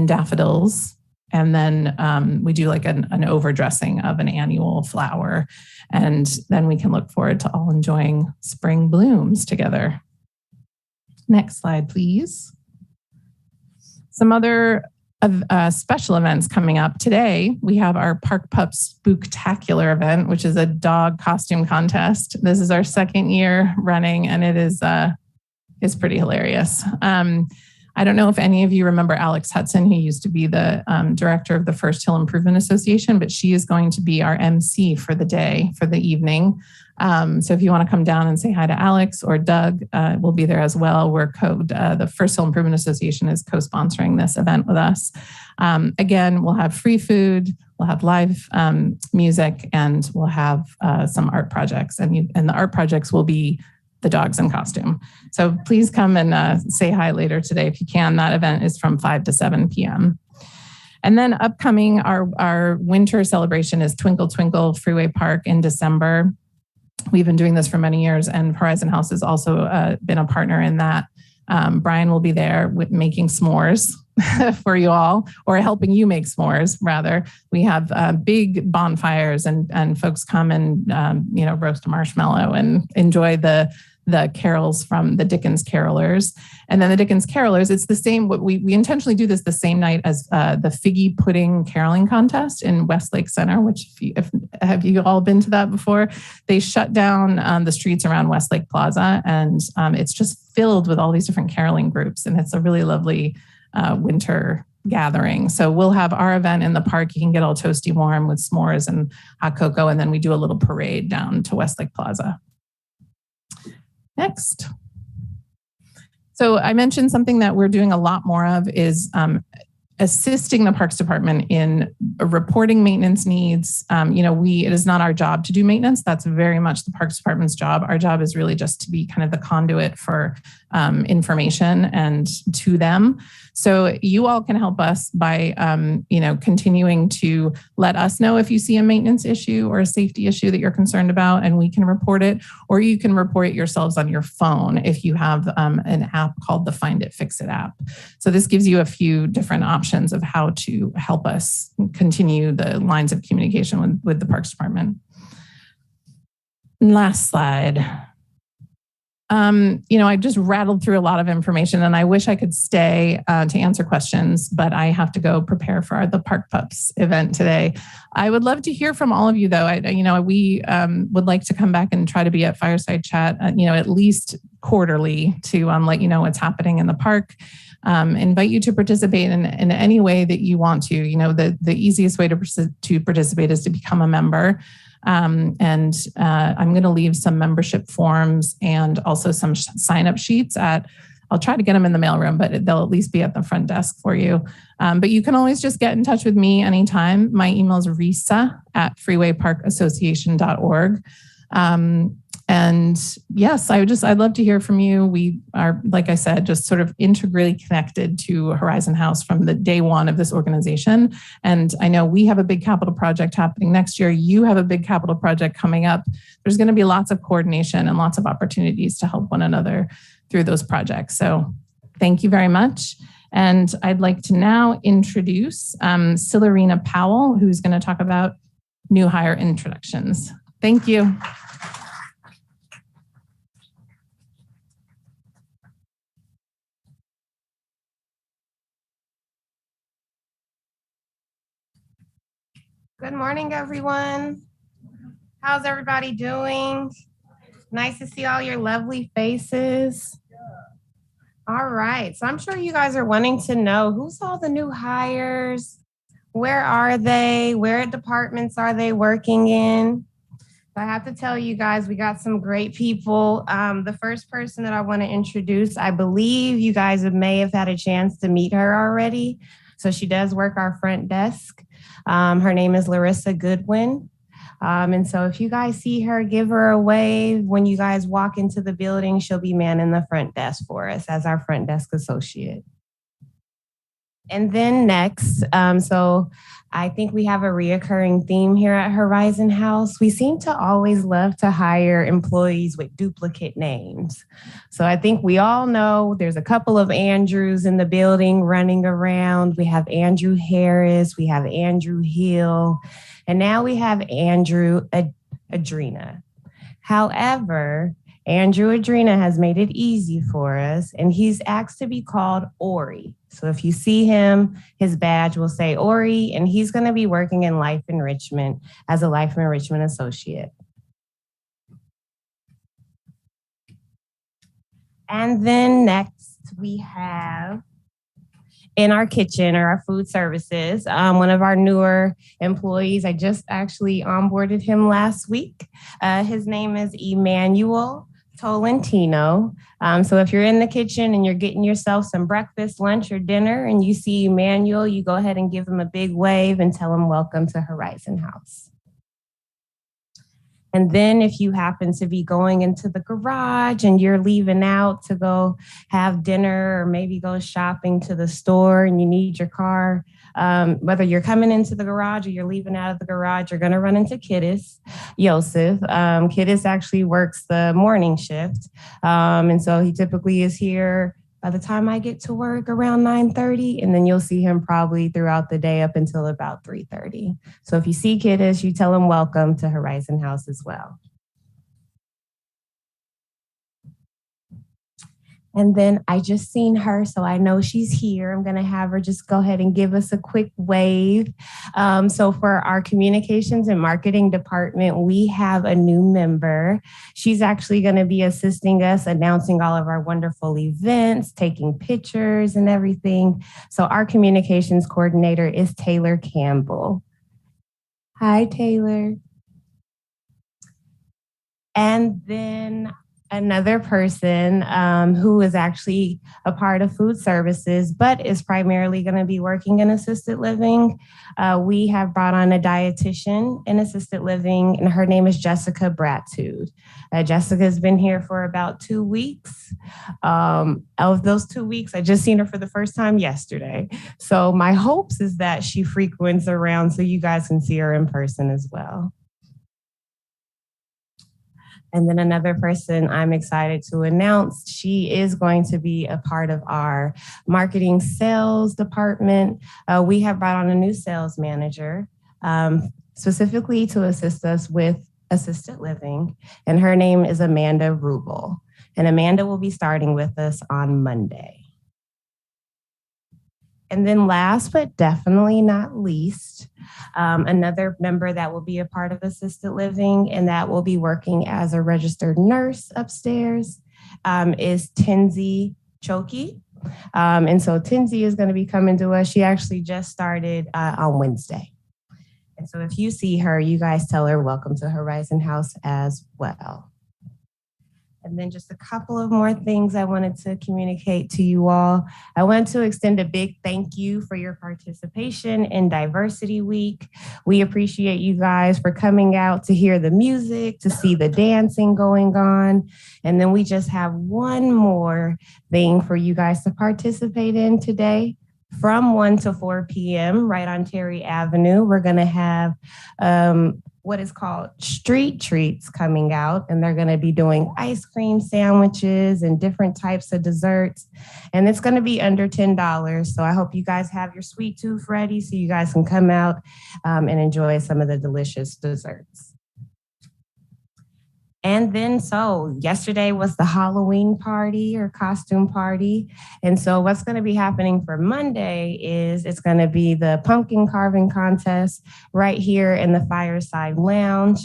daffodils. And then we do like an overdressing of an annual flower. And then we can look forward to all enjoying spring blooms together. Next slide, please. Some other special events coming up. Today, we have our Park Pups Spooktacular event, which is a dog costume contest. This is our 2nd year running, and it is pretty hilarious. I don't know if any of you remember Alex Hudson, who used to be the director of the First Hill Improvement Association, but she is going to be our MC for the day, for the evening. So if you want to come down and say hi to Alex or Doug, we'll be there as well. The First Hill Improvement Association is co-sponsoring this event with us. Again, we'll have free food, we'll have live music, and we'll have some art projects. And the art projects will be the dogs in costume. So please come and say hi later today if you can. That event is from 5 to 7 p.m. And then upcoming, our winter celebration is Twinkle Twinkle Freeway Park in December. We've been doing this for many years, and Horizon House has also been a partner in that. Brian will be there with making s'mores for you all, or helping you make s'mores, rather. We have big bonfires, and folks come and roast a marshmallow and enjoy the carols from the Dickens Carolers. And then the Dickens Carolers, it's the same. We intentionally do this the same night as the Figgy Pudding Caroling Contest in Westlake Center, which have you all been to that before? They shut down the streets around Westlake Plaza, and it's just filled with all these different caroling groups. And it's a really lovely winter gathering. So we'll have our event in the park. You can get all toasty warm with s'mores and hot cocoa. And then we do a little parade down to Westlake Plaza. Next. So I mentioned something that we're doing a lot more of is assisting the Parks Department in reporting maintenance needs. It is not our job to do maintenance. That's very much the Parks Department's job. Our job is really just to be kind of the conduit for information and to them. So you all can help us by, continuing to let us know if you see a maintenance issue or a safety issue that you're concerned about, and we can report it, or you can report it yourselves on your phone if you have an app called the Find It, Fix It app. So this gives you a few different options of how to help us continue the lines of communication with the Parks Department. Last slide. I just rattled through a lot of information, and I wish I could stay to answer questions, but I have to go prepare for the Park Pups event today. I would love to hear from all of you, though. We would like to come back and try to be at Fireside Chat, at least quarterly to let you know what's happening in the park. Invite you to participate in any way that you want to. The easiest way to participate is to become a member. I'm going to leave some membership forms and also some sign-up sheets I'll try to get them in the mailroom, but they'll at least be at the front desk for you. But you can always just get in touch with me anytime. My email is risa@freewayparkassociation.org. And yes, I'd love to hear from you. We are, like I said, just sort of integrally connected to Horizon House from the day one of this organization. And I know we have a big capital project happening next year. You have a big capital project coming up. There's going to be lots of coordination and lots of opportunities to help one another through those projects. So thank you very much. And I'd like to now introduce Silarina Powell, who's going to talk about new hire introductions. Thank you. Good morning, everyone. How's everybody doing? Nice to see all your lovely faces. All right, so I'm sure you guys are wanting to know who's all the new hires? Where are they? Where departments are they working in? I have to tell you guys, we got some great people. The first person that I want to introduce, I believe you guys may have had a chance to meet her already. So she does work our front desk. Her name is Larissa Goodwin. And so if you guys see her, give her a wave. When you guys walk into the building, she'll be manning the front desk for us as our front desk associate. And then next, so I think we have a reoccurring theme here at Horizon House. We seem to always love to hire employees with duplicate names. So I think we all know there's a couple of Andrews in the building running around. We have Andrew Harris, we have Andrew Hill, and now we have Andrew Adrena. However, Andrew Adrena has made it easy for us, and he's asked to be called Ori. So if you see him, his badge will say Ori, and he's going to be working in life enrichment as a life enrichment associate. And then next we have in our kitchen or our food services, one of our newer employees. I just actually onboarded him last week. His name is Emmanuel Tolentino. So if you're in the kitchen and you're getting yourself some breakfast, lunch, or dinner, and you see Emmanuel, you go ahead and give him a big wave and tell him welcome to Horizon House. And then if you happen to be going into the garage and you're leaving out to go have dinner or maybe go shopping to the store and you need your car, whether you're coming into the garage or you're leaving out of the garage, you're going to run into Kiddis Yosef. Kiddis actually works the morning shift. And so he typically is here by the time I get to work around 9:30, and then you'll see him probably throughout the day up until about 3:30. So if you see Kiddis, you tell him welcome to Horizon House as well. And then I just seen her, so I know she's here. I'm going to have her just go ahead and give us a quick wave. So for our communications and marketing department, we have a new member. She's actually going to be assisting us, announcing all of our wonderful events, taking pictures and everything. So our communications coordinator is Taylor Campbell. Hi, Taylor. And then another person who is actually a part of food services, but is primarily going to be working in assisted living. We have brought on a dietitian in assisted living, and her name is Jessica Bratude. Jessica's been here for about 2 weeks. Of those 2 weeks, I just seen her for the first time yesterday. So my hopes is that she frequents around so you guys can see her in person as well. And then another person I'm excited to announce, she is going to be a part of our marketing sales department. We have brought on a new sales manager specifically to assist us with assisted living, and her name is Amanda Rubel. And Amanda will be starting with us on Monday. And then last but definitely not least, another member that will be a part of assisted living and that will be working as a registered nurse upstairs is Tinsy Choki. And so Tinsy is going to be coming to us. She actually just started on Wednesday. And so if you see her, you guys tell her welcome to Horizon House as well. And then just a couple of more things I wanted to communicate to you all. I want to extend a big thank you for your participation in Diversity Week. We appreciate you guys for coming out to hear the music, to see the dancing going on. And then we just have one more thing for you guys to participate in today. From 1 to 4 p.m. right on Terry Avenue, we're going to have what is called street treats coming out, and they're going to be doing ice cream sandwiches and different types of desserts, and it's going to be under $10. So I hope you guys have your sweet tooth ready so you guys can come out and enjoy some of the delicious desserts. And then, so yesterday was the Halloween party or costume party. And so what's going to be happening for Monday is it's going to be the pumpkin carving contest right here in the Fireside Lounge.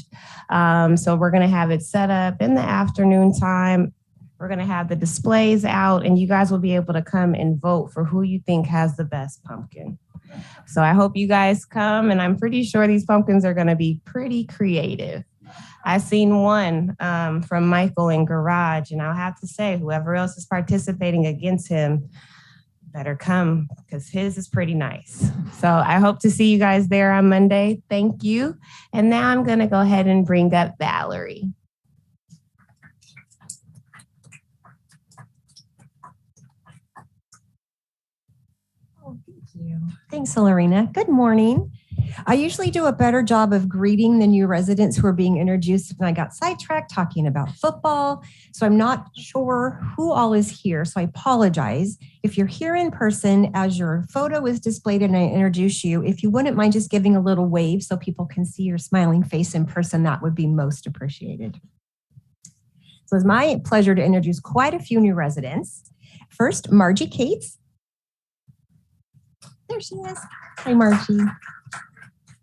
So we're going to have it set up in the afternoon time. We're going to have the displays out, and you guys will be able to come and vote for who you think has the best pumpkin. So I hope you guys come, and I'm pretty sure these pumpkins are going to be pretty creative. I seen one from Michael in Garage, and I'll have to say, whoever else is participating against him better come because his is pretty nice. So I hope to see you guys there on Monday. Thank you. And now I'm going to go ahead and bring up Valerie. Oh, thank you. Thanks, Lorena. Good morning. I usually do a better job of greeting the new residents who are being introduced, and I got sidetracked talking about football. So I'm not sure who all is here. So I apologize. If you're here in person, as your photo is displayed and I introduce you, if you wouldn't mind just giving a little wave so people can see your smiling face in person, that would be most appreciated. So it's my pleasure to introduce quite a few new residents. First, Margie Cates. There she is. Hi, Margie.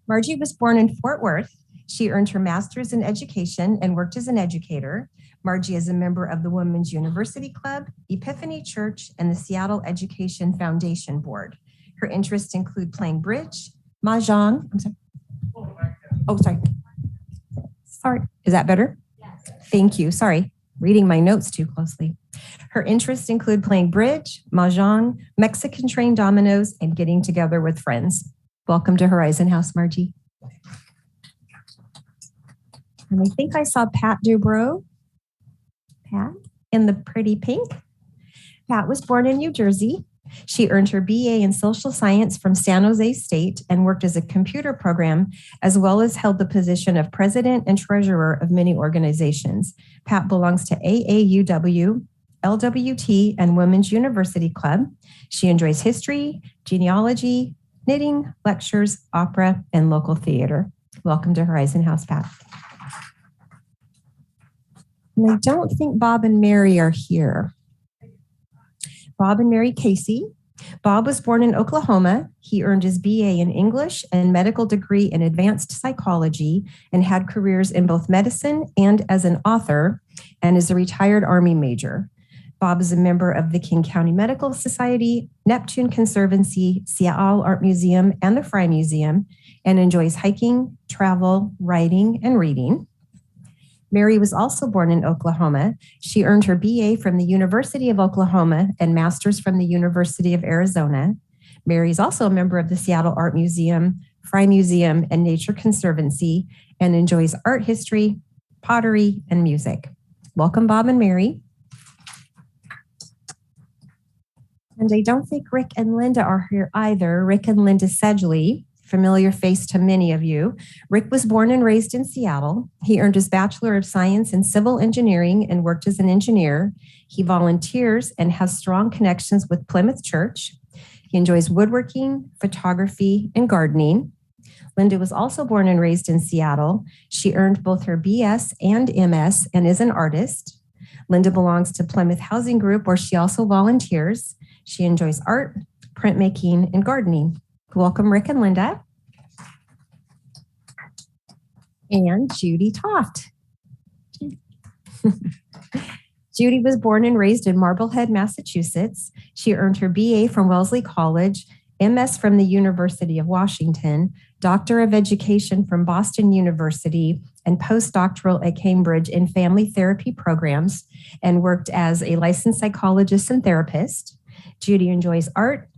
Margie was born in Fort Worth. She earned her master's in education and worked as an educator. Margie is a member of the Women's University Club, Epiphany Church, and the Seattle Education Foundation Board. Her interests include playing bridge, mahjong. I'm sorry. Oh, sorry. Sorry. Is that better? Yes. Thank you. Sorry. Reading my notes too closely. Her interests include playing bridge, mahjong, Mexican train dominoes, and getting together with friends. Welcome to Horizon House, Margie. And I think I saw Pat Dubrow. Pat in the pretty pink. Pat was born in New Jersey. She earned her BA in social science from San Jose State and worked as a computer program, as well as held the position of president and treasurer of many organizations. Pat belongs to AAUW, LWT, and Women's University Club. She enjoys history, genealogy, knitting, lectures, opera, and local theater. Welcome to Horizon House, Pat. And I don't think Bob and Mary are here. Bob and Mary Casey. Bob was born in Oklahoma. He earned his BA in English and medical degree in advanced psychology and had careers in both medicine and as an author, and is a retired Army major. Bob is a member of the King County Medical Society, Neptune Conservancy, Seattle Art Museum, and the Frye Museum, and enjoys hiking, travel, writing, and reading. Mary was also born in Oklahoma. She earned her BA from the University of Oklahoma and master's from the University of Arizona. Mary is also a member of the Seattle Art Museum, Frye Museum, and Nature Conservancy, and enjoys art history, pottery, and music. Welcome, Bob and Mary. And I don't think Rick and Linda are here either. Rick and Linda Sedgley, familiar face to many of you. Rick was born and raised in Seattle. He earned his Bachelor of Science in Civil Engineering and worked as an engineer. He volunteers and has strong connections with Plymouth Church. He enjoys woodworking, photography, and gardening. Linda was also born and raised in Seattle. She earned both her BS and MS and is an artist. Linda belongs to Plymouth Housing Group, where she also volunteers. She enjoys art, printmaking, and gardening. Welcome, Rick and Linda. And Judy Toft. Judy was born and raised in Marblehead, Massachusetts. She earned her BA from Wellesley College, MS from the University of Washington, Doctor of Education from Boston University, and postdoctoral at Cambridge in family therapy programs, and worked as a licensed psychologist and therapist. Judy enjoys art,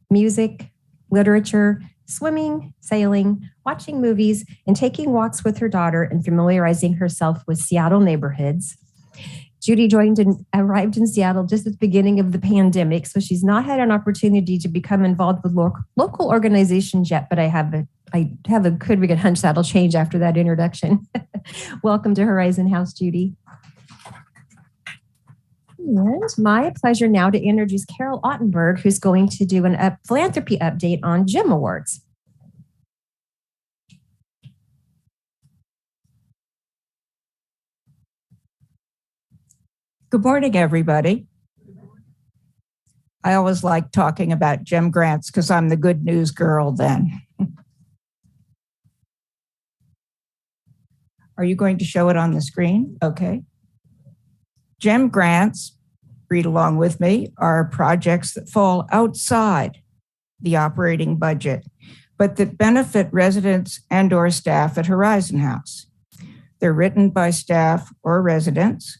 music, literature, swimming, sailing, watching movies, and taking walks with her daughter and familiarizing herself with Seattle neighborhoods. Judy arrived in Seattle just at the beginning of the pandemic, so she's not had an opportunity to become involved with local organizations yet, but I have a good hunch that'll change after that introduction. Welcome to Horizon House, Judy. And my pleasure now to introduce Carol Ottenberg, who's going to do a philanthropy update on GEM Awards. Good morning, everybody. I always like talking about GEM grants because I'm the good news girl then. Are you going to show it on the screen? Okay. GEM grants, read along with me, are projects that fall outside the operating budget, but that benefit residents and/or staff at Horizon House. They're written by staff or residents,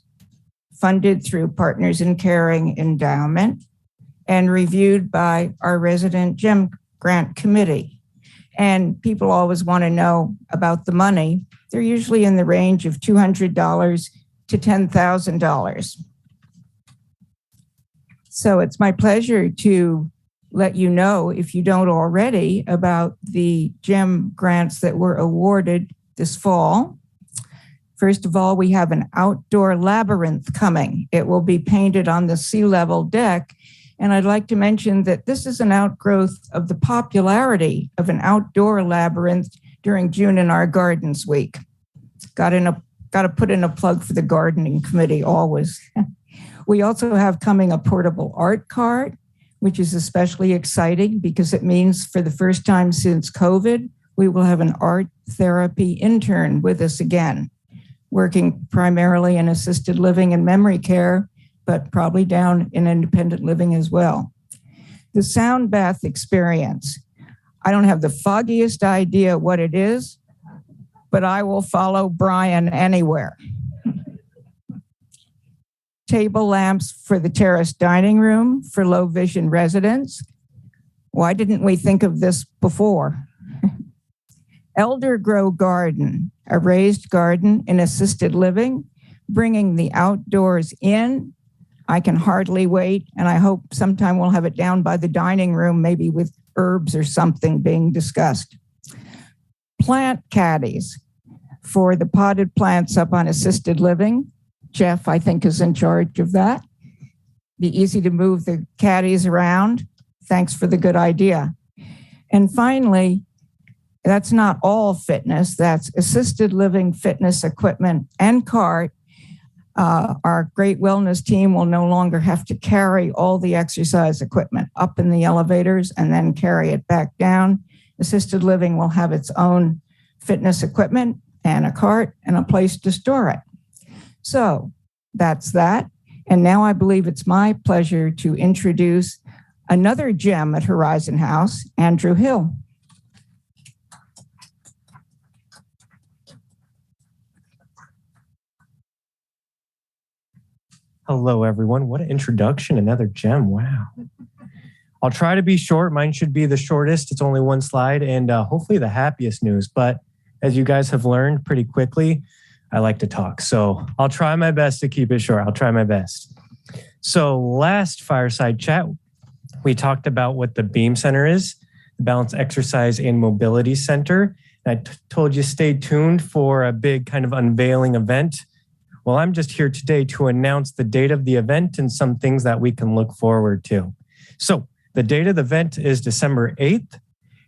funded through Partners in Caring Endowment, and reviewed by our resident GEM grant committee. And people always want to know about the money. They're usually in the range of $200 to $10,000. So it's my pleasure to let you know, if you don't already, about the GEM grants that were awarded this fall. First of all, we have an outdoor labyrinth coming. It will be painted on the sea level deck. And I'd like to mention that this is an outgrowth of the popularity of an outdoor labyrinth during June in our Gardens Week. Got to put in a plug for the gardening committee always. We also have coming a portable art cart, which is especially exciting because it means for the first time since COVID, we will have an art therapy intern with us again, working primarily in assisted living and memory care, but probably down in independent living as well. The sound bath experience. I don't have the foggiest idea what it is, but I will follow Brian anywhere. Table lamps for the terrace dining room for low vision residents. Why didn't we think of this before? Elder Grow Garden, a raised garden in assisted living, bringing the outdoors in. I can hardly wait, and I hope sometime we'll have it down by the dining room, maybe with herbs or something being discussed. Plant caddies for the potted plants up on assisted living. Jeff, I think, is in charge of that. Be easy to move the caddies around. Thanks for the good idea. And finally, that's not all fitness. That's assisted living fitness equipment and cart. Our great wellness team will no longer have to carry all the exercise equipment up in the elevators and then carry it back down. Assisted living will have its own fitness equipment and a cart and a place to store it. So that's that. And now I believe it's my pleasure to introduce another gem at Horizon House, Andrew Hill. Hello, everyone. What an introduction. Another gem. Wow. I'll try to be short. Mine should be the shortest. It's only one slide and hopefully the happiest news. But as you guys have learned pretty quickly, I like to talk. So I'll try my best to keep it short. I'll try my best. So last Fireside chat, we talked about what the Beam Center is, the Balance Exercise and Mobility Center. And I told you stay tuned for a big kind of unveiling event. Well, I'm just here today to announce the date of the event and some things that we can look forward to. So the date of the event is December 8th.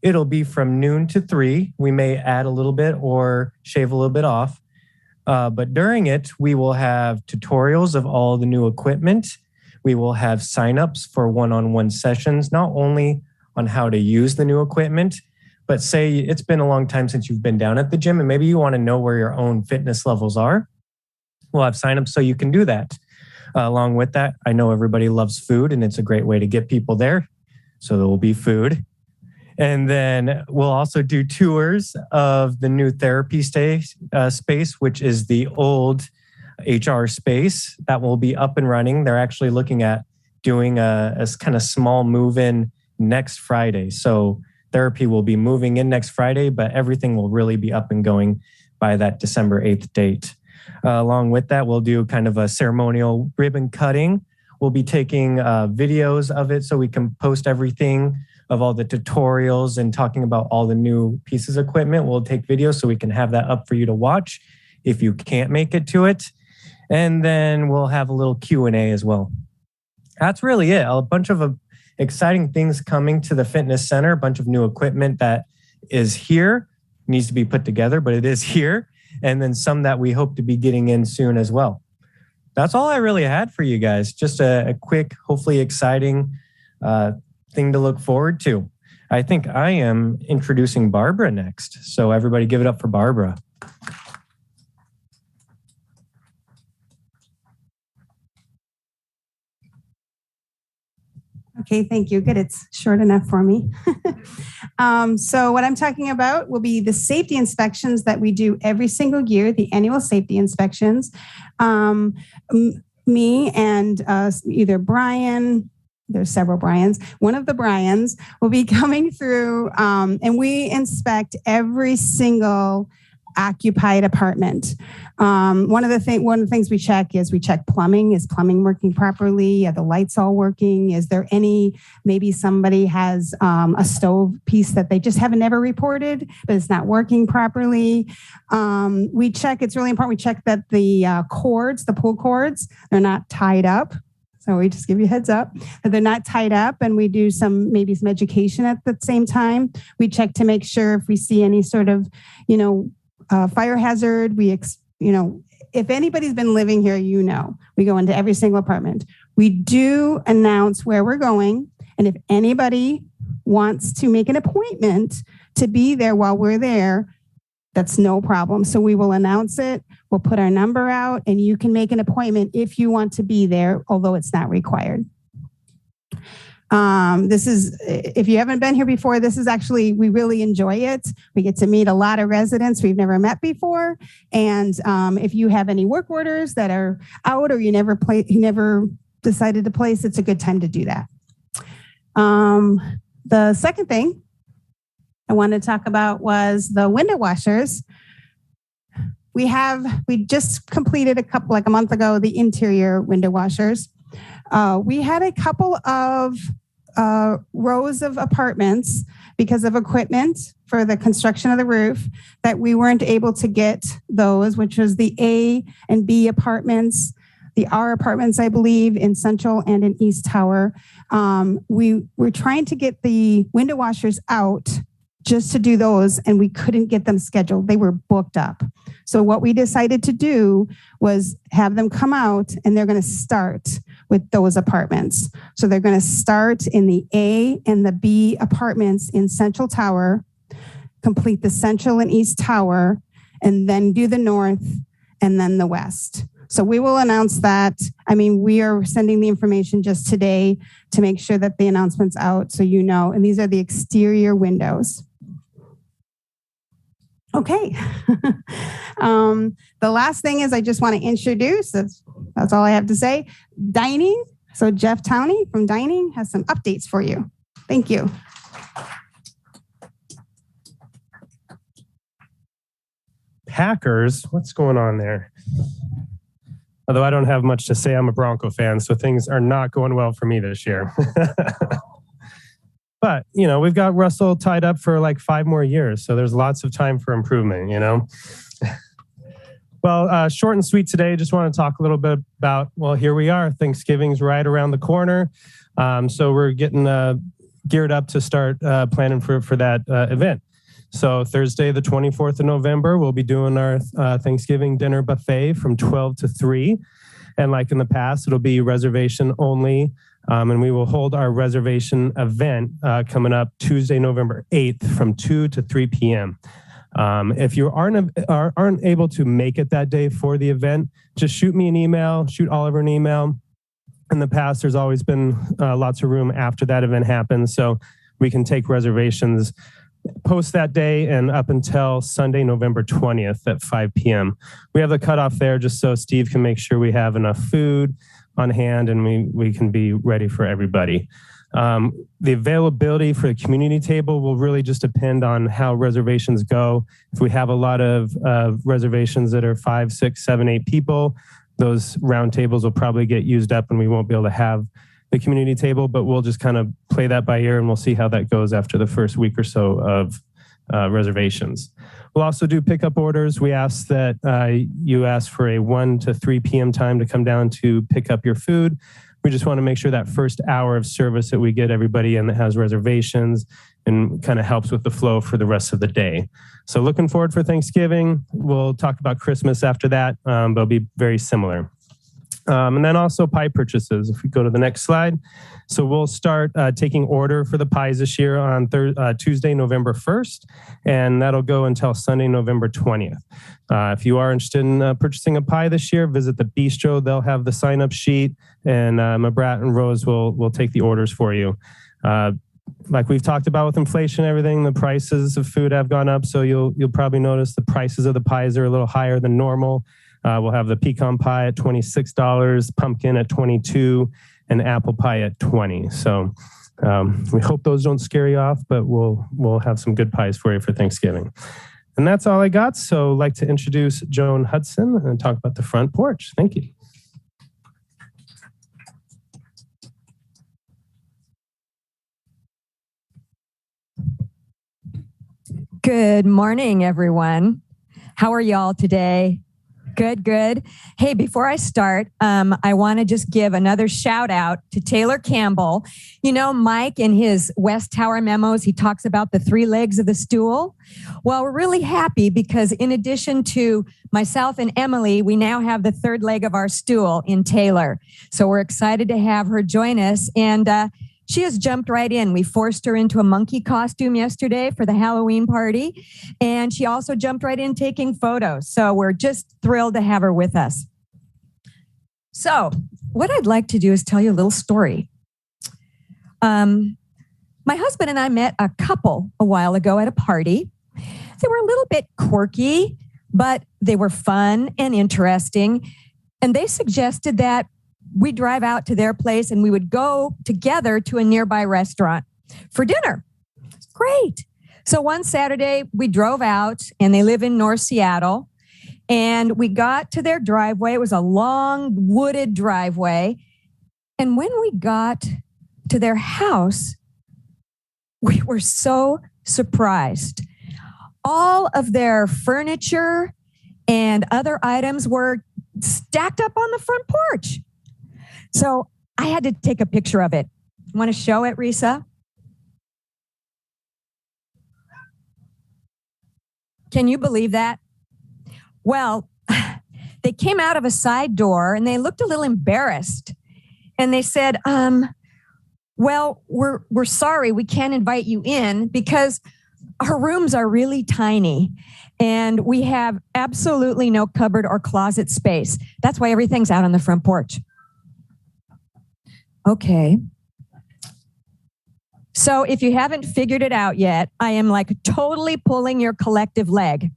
It'll be from noon to 3. We may add a little bit or shave a little bit off. But during it, we will have tutorials of all the new equipment. We will have signups for one-on-one sessions, not only on how to use the new equipment, but say it's been a long time since you've been down at the gym and maybe you want to know where your own fitness levels are. We'll have signups so you can do that. Along with that, I know everybody loves food and it's a great way to get people there. So there will be food. And then we'll also do tours of the new therapy space, which is the old HR space that will be up and running. They're actually looking at doing a kind of small move-in next Friday. So therapy will be moving in next Friday, but everything will really be up and going by that December 8th date. Along with that, we'll do kind of a ceremonial ribbon cutting. We'll be taking videos of it so we can post everything of all the tutorials and talking about all the new pieces of equipment. We'll take videos so we can have that up for you to watch if you can't make it to it. And then we'll have a little Q&A as well. That's really it. A bunch of exciting things coming to the fitness center, a bunch of new equipment that is here, needs to be put together, but it is here. And then some that we hope to be getting in soon as well. That's all I really had for you guys. Just a quick, hopefully exciting thing to look forward to. I think I am introducing Barbara next. So everybody give it up for Barbara. Okay, thank you. Good, it's short enough for me. So what I'm talking about will be the safety inspections that we do every single year, the annual safety inspections. Me and either Brian, there's several Brians, one of the Brians will be coming through and we inspect every single occupied apartment. One of the things we check is we check plumbing. Is plumbing working properly? Are the lights all working? Is there maybe somebody has a stove piece that they just haven't never reported, but it's not working properly. We check, it's really important, we check that the cords, the pull cords, they're not tied up. So we just give you a heads up that they're not tied up, and we do maybe some education at the same time. We check to make sure if we see any sort of, fire hazard, if anybody's been living here, we go into every single apartment. We do announce where we're going. And if anybody wants to make an appointment to be there while we're there, that's no problem. So we will announce it. We'll put our number out and you can make an appointment if you want to be there, although it's not required. If you haven't been here before, this is actually, we really enjoy it. We get to meet a lot of residents we've never met before. And if you have any work orders that are out or you never decided to place, it's a good time to do that. The second thing I wanted to talk about was the window washers. We just completed a month ago, the interior window washers. We had a couple of rows of apartments because of equipment for the construction of the roof that we weren't able to get those, which was the A and B apartments, the R apartments, I believe, in Central and in East Tower. We were trying to get the window washers out just to do those, and we couldn't get them scheduled. They were booked up. So what we decided to do was have them come out, and they're going to start with those apartments. So they're going to start in the A and the B apartments in Central Tower, complete the Central and East Tower, and then do the North and then the West. So we will announce that. I mean, we are sending the information just today to make sure that the announcement's out so you know. And these are the exterior windows. Okay. The last thing is I just want to introduce, that's all I have to say, dining. So Jeff Towney from Dining has some updates for you. Thank you. Packers, what's going on there? Although I don't have much to say, I'm a Bronco fan, so things are not going well for me this year. But, we've got Russell tied up for like 5 more years, so there's lots of time for improvement, Well, short and sweet today, just want to talk a little bit about, well, here we are. Thanksgiving's right around the corner. So we're getting geared up to start planning for that event. So Thursday, the 24th of November, we'll be doing our Thanksgiving dinner buffet from 12 to 3. And like in the past, it'll be reservation only. And we will hold our reservation event coming up Tuesday, November 8th from 2 to 3 p.m. If you aren't able to make it that day for the event, just shoot me an email, shoot Oliver an email. In the past, there's always been lots of room after that event happens. So we can take reservations post that day and up until Sunday, November 20th at 5 p.m. We have the cutoff there just so Steve can make sure we have enough food on hand and we can be ready for everybody. The availability for the community table will really just depend on how reservations go. If we have a lot of reservations that are 5, 6, 7, 8 people, those round tables will probably get used up and we won't be able to have the community table, but we'll just kind of play that by ear and we'll see how that goes after the first week or so of reservations. We'll also do pickup orders. We ask that you ask for a 1 to 3 p.m. time to come down to pick up your food. We just want to make sure that first hour of service that we get everybody in that has reservations and kind of helps with the flow for the rest of the day. So looking forward for Thanksgiving. We'll talk about Christmas after that, but it'll be very similar. And then also pie purchases. If we go to the next slide. So we'll start taking order for the pies this year on Tuesday, November 1st, and that'll go until Sunday, November 20th. If you are interested in purchasing a pie this year, visit the bistro. They'll have the sign-up sheet, and Mabrat and Rose will take the orders for you. Like we've talked about with inflation and everything, the prices of food have gone up, so you'll probably notice the prices of the pies are a little higher than normal. We'll have the pecan pie at $26, pumpkin at $22, and apple pie at $20. So we hope those don't scare you off, but we'll have some good pies for you for Thanksgiving. And that's all I got. So I'd like to introduce Joan Hudson and talk about the front porch. Thank you. Good morning, everyone. How are y'all today? Good. Hey, before I start, I want to just give another shout out to Taylor Campbell. Mike in his West Tower memos, he talks about the 3 legs of the stool. Well, we're really happy because in addition to myself and Emily, we now have the 3rd leg of our stool in Taylor. So we're excited to have her join us. And she has jumped right in. We forced her into a monkey costume yesterday for the Halloween party. And she also jumped right in taking photos. So we're just thrilled to have her with us. So what I'd like to do is tell you a little story. My husband and I met a couple a while ago at a party. They were a little bit quirky, but they were fun and interesting. And they suggested that we drive out to their place and we would go together to a nearby restaurant for dinner. Great. So one Saturday we drove out and they live in North Seattle and we got to their driveway. It was a long wooded driveway. And when we got to their house, we were so surprised. All of their furniture and other items were stacked up on the front porch. So I had to take a picture of it. Want to show it, Risa? Can you believe that? Well, they came out of a side door and they looked a little embarrassed. And they said, well, we're sorry, we can't invite you in because our rooms are really tiny and we have absolutely no cupboard or closet space. That's why everything's out on the front porch. Okay. So if you haven't figured it out yet, I am like totally pulling your collective leg.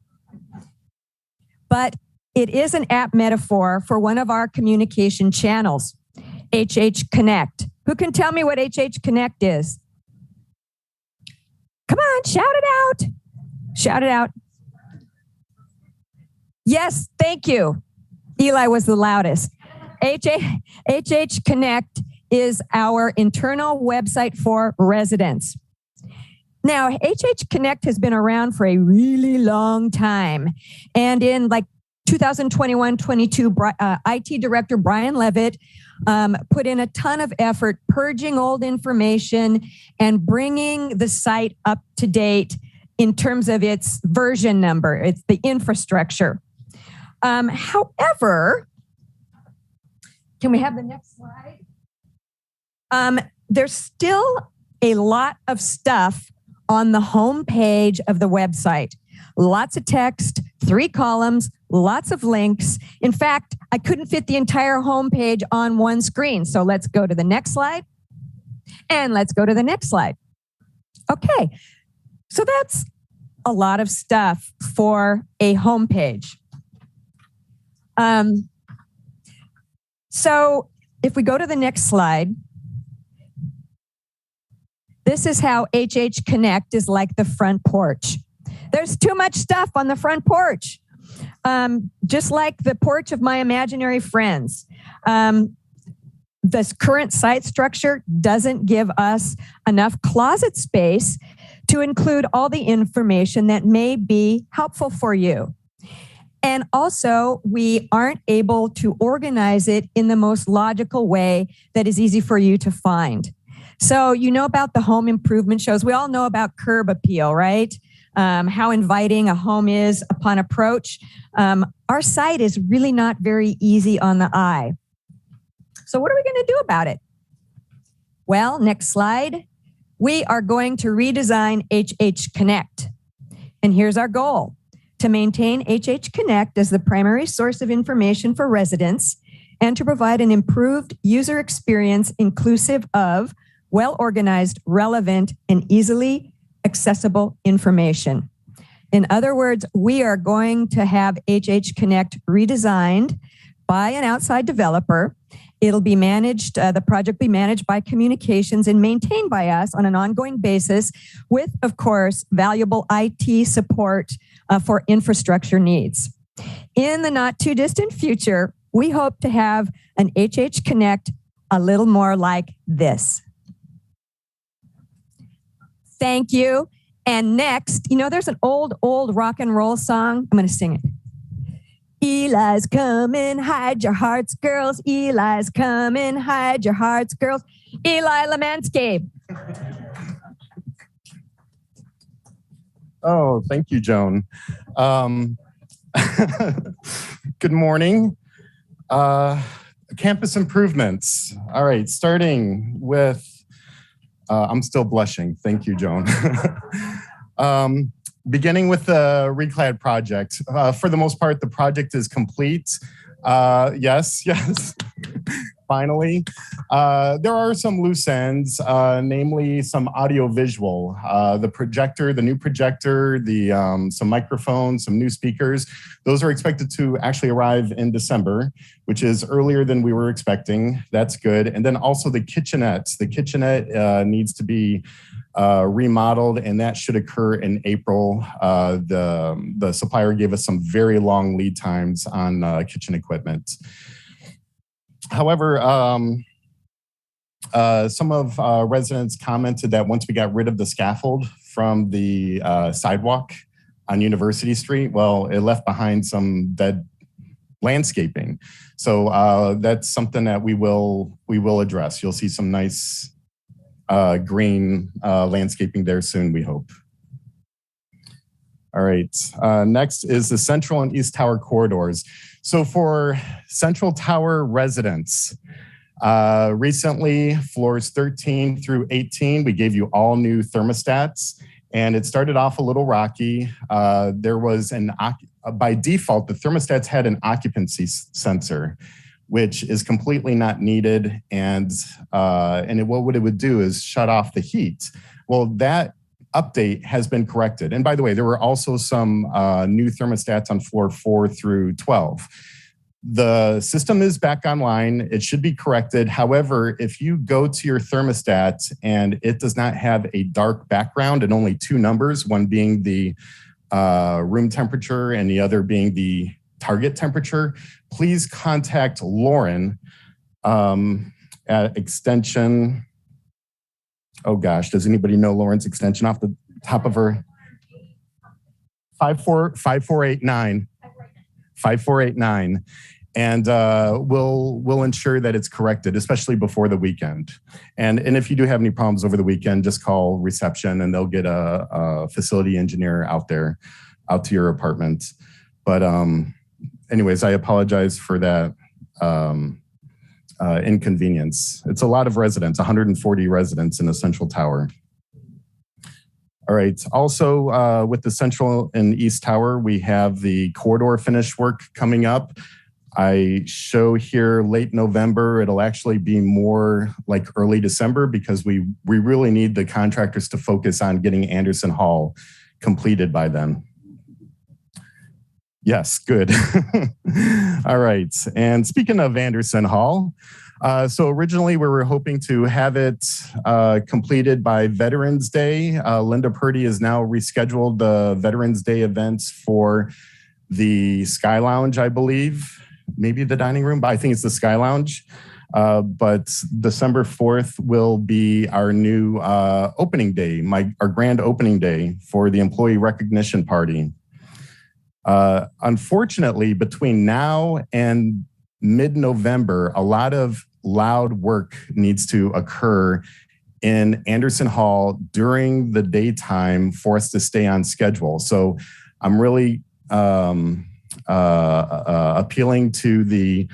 but it is an app metaphor for one of our communication channels, HH Connect. Who can tell me what HH Connect is? Come on, shout it out. Shout it out. Yes, thank you. Eli was the loudest. HH Connect is our internal website for residents. Now, HH Connect has been around for a really long time. And in like 2021-22, IT Director Brian Levitt put in a ton of effort purging old information and bringing the site up to date in terms of its version number. It's the infrastructure. However, can we have the next slide? There's still a lot of stuff on the home page of the website. Lots of text, 3 columns, lots of links. In fact, I couldn't fit the entire home page on one screen. So let's go to the next slide. And let's go to the next slide. Okay, so that's a lot of stuff for a home page. So if we go to the next slide, this is how HH Connect is like the front porch. There's too much stuff on the front porch. Just like the porch of my imaginary friends. This current site structure doesn't give us enough closet space to include all the information that may be helpful for you. And also, we aren't able to organize it in the most logical way that is easy for you to find. So you know about the home improvement shows. We all know about curb appeal, right? How inviting a home is upon approach. Our site is really not very easy on the eye. So what are we going to do about it? Well, next slide. We are going to redesign HH Connect. And here's our goal: to maintain HH Connect as the primary source of information for residents and to provide an improved user experience inclusive of well-organized, relevant, and easily accessible information. In other words, we are going to have HH Connect redesigned by an outside developer. It'll be managed, the project will be managed by communications and maintained by us on an ongoing basis with, of course, valuable IT support for infrastructure needs. In the not too distant future, we hope to have an HH Connect a little more like this. Thank you. And next, you know, there's an old rock and roll song. I'm going to sing it. Eli's coming, hide your hearts, girls. Eli's coming, hide your hearts, girls. Eli Lemansky. Oh, thank you, Joan. Good morning. Campus improvements. All right, starting with, I'm still blushing. Thank you, Joan. Beginning with the Reclad project. For the most part, the project is complete. Yes. Finally. There are some loose ends, namely some audio-visual. The new projector, some microphones, some new speakers. Those are expected to actually arrive in December, which is earlier than we were expecting. That's good. And then also the kitchenette. The kitchenette needs to be remodeled, and that should occur in April. The supplier gave us some very long lead times on kitchen equipment. However, some of residents commented that once we got rid of the scaffold from the sidewalk on University Street, well, it left behind some dead landscaping. So that's something that we will address. You'll see some nice green landscaping there soon, we hope. All right, next is the Central and East Tower corridors. So for Central Tower residents, recently floors 13 through 18, we gave you all new thermostats, and it started off a little rocky. There was by default, the thermostats had an occupancy sensor, which is completely not needed. And what it would do is shut off the heat. Well, that update has been corrected. And by the way, there were also some new thermostats on floor 4 through 12. The system is back online. It should be corrected. However, if you go to your thermostat and it does not have a dark background and only 2 numbers, one being the room temperature and the other being the target temperature, please contact Lauren at extension. Oh gosh, does anybody know Lauren's extension off the top of her? 5489. 5489. And we'll ensure that it's corrected, especially before the weekend. And if you do have any problems over the weekend, just call reception and they'll get a facility engineer out to your apartment. But anyways, I apologize for that inconvenience. It's a lot of residents, 140 residents in the Central Tower. All right. Also, with the Central and East Tower, we have the corridor finish work coming up. I show here late November. It'll actually be more like early December because we really need the contractors to focus on getting Anderson Hall completed by then. Yes, good. All right. And speaking of Anderson Hall, so originally we were hoping to have it completed by Veterans Day. Linda Purdy has now rescheduled the Veterans Day events for the Sky Lounge, I believe. Maybe the dining room, but I think it's the Sky Lounge. But December 4th will be our new opening day, our grand opening day for the employee recognition party. Unfortunately, between now and mid-November, a lot of loud work needs to occur in Anderson Hall during the daytime for us to stay on schedule. So I'm really appealing to the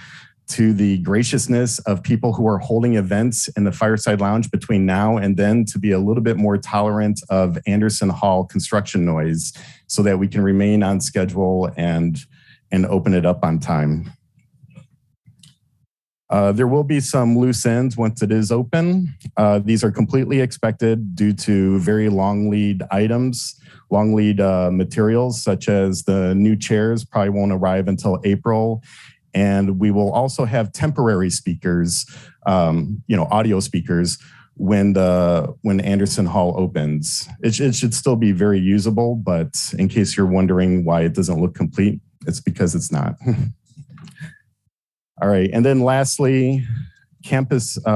graciousness of people who are holding events in the Fireside Lounge between now and then to be a little bit more tolerant of Anderson Hall construction noise so that we can remain on schedule and open it up on time. There will be some loose ends once it is open. These are completely expected due to very long lead items, long lead materials, such as the new chairs probably won't arrive until April. And we will also have temporary speakers, audio speakers when Anderson Hall opens. It should still be very usable, but in case you're wondering why it doesn't look complete, it's because it's not. All right, and then lastly, campus, we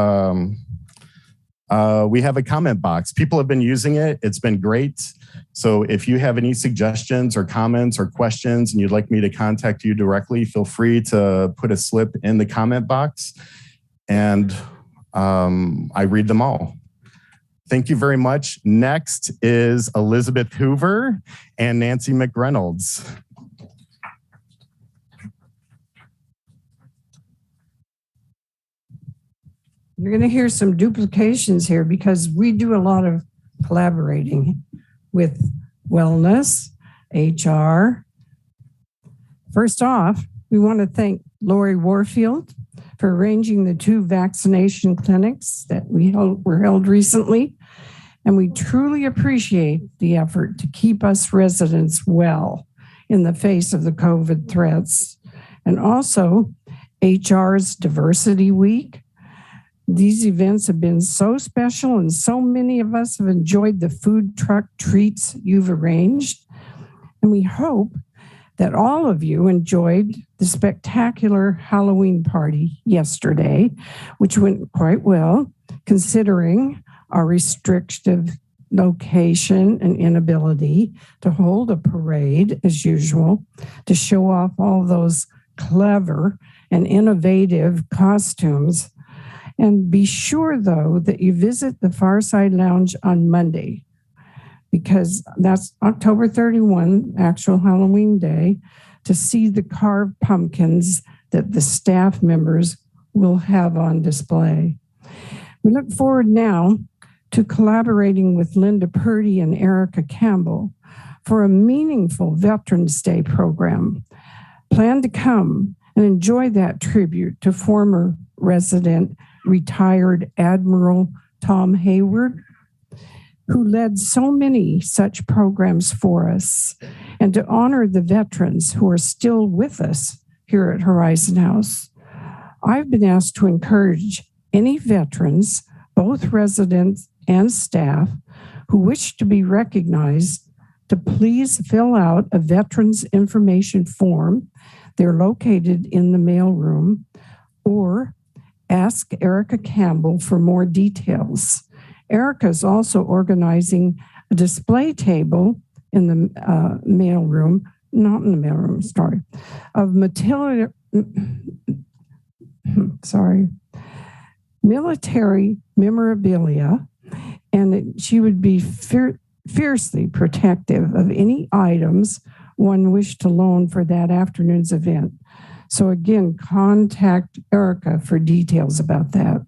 have a comment box. People have been using it. It's been great. So if you have any suggestions or comments or questions and you'd like me to contact you directly, feel free to put a slip in the comment box and I read them all. Thank you very much. Next is Elizabeth Hoover and Nancy McReynolds. You're going to hear some duplications here because we do a lot of collaborating with wellness, HR. First off, we want to thank Lori Warfield for arranging the 2 vaccination clinics that were held recently. And we truly appreciate the effort to keep us residents well in the face of the COVID threats. And also HR's Diversity Week. These events have been so special and so many of us have enjoyed the food truck treats you've arranged. And we hope that all of you enjoyed the spectacular Halloween party yesterday, which went quite well considering our restrictive location and inability to hold a parade as usual to show off all those clever and innovative costumes. And be sure, though, that you visit the Fireside Lounge on Monday because that's October 31, actual Halloween day, to see the carved pumpkins that the staff members will have on display. We look forward now to collaborating with Linda Purdy and Erica Campbell for a meaningful Veterans Day program. Plan to come and enjoy that tribute to former resident retired Admiral Tom Hayward. who led so many such programs for us, and to honor the veterans who are still with us here at Horizon House. I've been asked to encourage any veterans, both residents and staff, who wish to be recognized to please fill out a veterans information form. They're located in the mailroom, or ask Erica Campbell for more details. Erica is also organizing a display table in the mailroom, not in the mailroom, sorry, of military memorabilia, and she would be fiercely protective of any items one wished to loan for that afternoon's event. So again, contact Erica for details about that.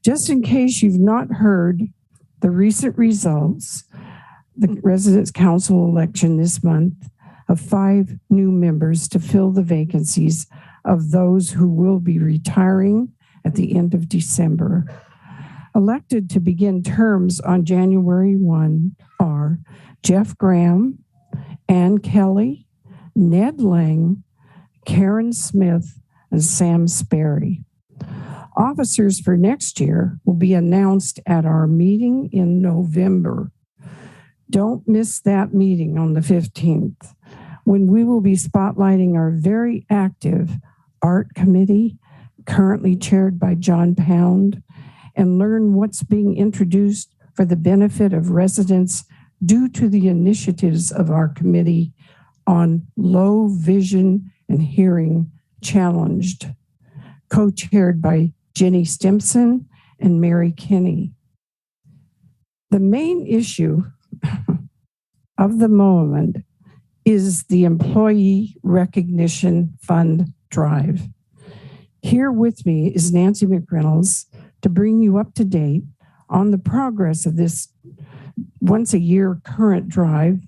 Just in case you've not heard the recent results, the Residents Council election this month of 5 new members to fill the vacancies of those who will be retiring at the end of December. Elected to begin terms on January 1 are Jeff Graham, Ann Kelly, Ned Lang, Karen Smith, and Sam Sperry. Officers for next year will be announced at our meeting in November. Don't miss that meeting on the 15th, when we will be spotlighting our very active art committee, currently chaired by John Pound, and learn what's being introduced for the benefit of residents due to the initiatives of our committee on low vision and hearing challenged, co-chaired by Jenny Stimson and Mary Kinney. The main issue of the moment is the Employee Recognition Fund Drive. Here with me is Nancy McReynolds to bring you up to date on the progress of this once a year current drive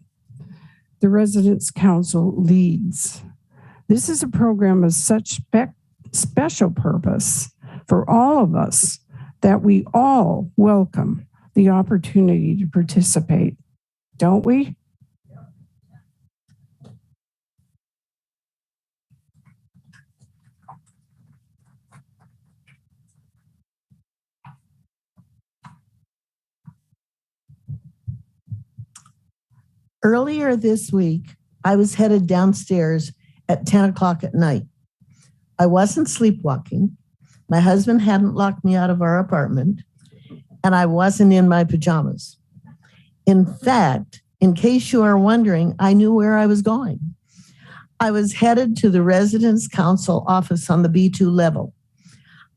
the Residents Council leads. This is a program of such special purpose for all of us that we all welcome the opportunity to participate, don't we? Earlier this week, I was headed downstairs at 10 o'clock at night. I wasn't sleepwalking. My husband hadn't locked me out of our apartment, and I wasn't in my pajamas. In fact, in case you are wondering, I knew where I was going. I was headed to the Residents Council office on the B2 level.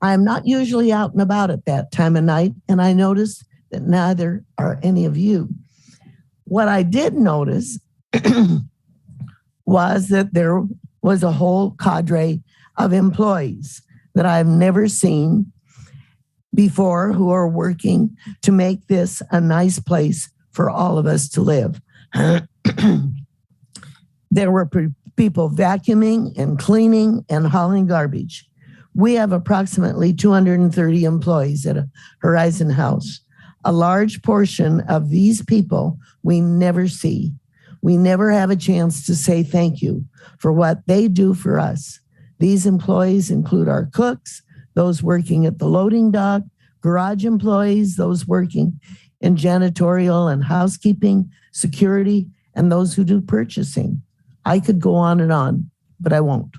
I am not usually out and about at that time of night, and I noticed that neither are any of you. What I did notice was that there was a whole cadre of employees that I've never seen before who are working to make this a nice place for all of us to live. There were people vacuuming and cleaning and hauling garbage. We have approximately 230 employees at Horizon House. A large portion of these people we never see. We never have a chance to say thank you for what they do for us. These employees include our cooks, those working at the loading dock, garage employees, those working in janitorial and housekeeping, security, and those who do purchasing. I could go on, but I won't.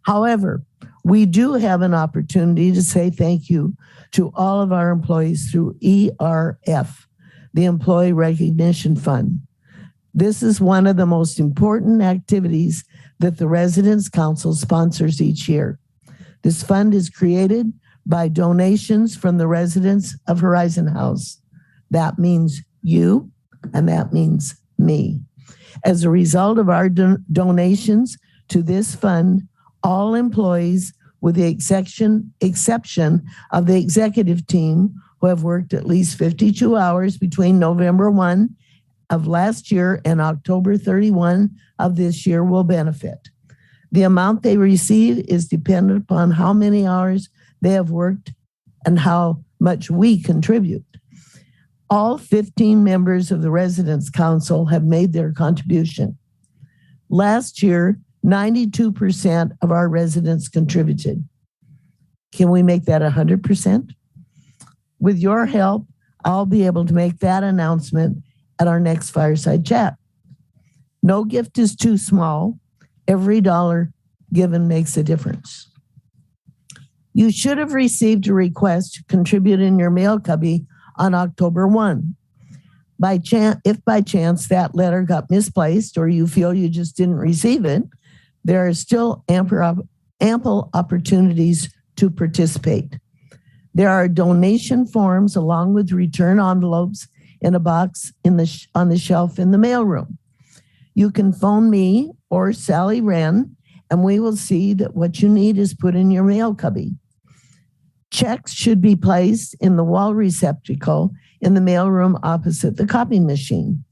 However, we do have an opportunity to say thank you to all of our employees through ERF, the Employee Recognition Fund. This is one of the most important activities that the Residents Council sponsors each year. This fund is created by donations from the residents of Horizon House. That means you, and that means me. As a result of our donations to this fund, all employees, with the exception of the executive team, who have worked at least 52 hours between November 1 of last year and October 31 of this year, will benefit. The amount they receive is dependent upon how many hours they have worked and how much we contribute. All 15 members of the Residents Council have made their contribution. Last year, 92% of our residents contributed. Can we make that 100%? With your help, I'll be able to make that announcement at our next Fireside Chat. No gift is too small. Every dollar given makes a difference. You should have received a request to contribute in your mail cubby on October 1. If by chance that letter got misplaced or you feel you just didn't receive it, there are still ample opportunities to participate. There are donation forms along with return envelopes in a box on the shelf in the mailroom. You can phone me or Sally Wren, and we will see that what you need is put in your mail cubby. Checks should be placed in the wall receptacle in the mailroom opposite the copy machine.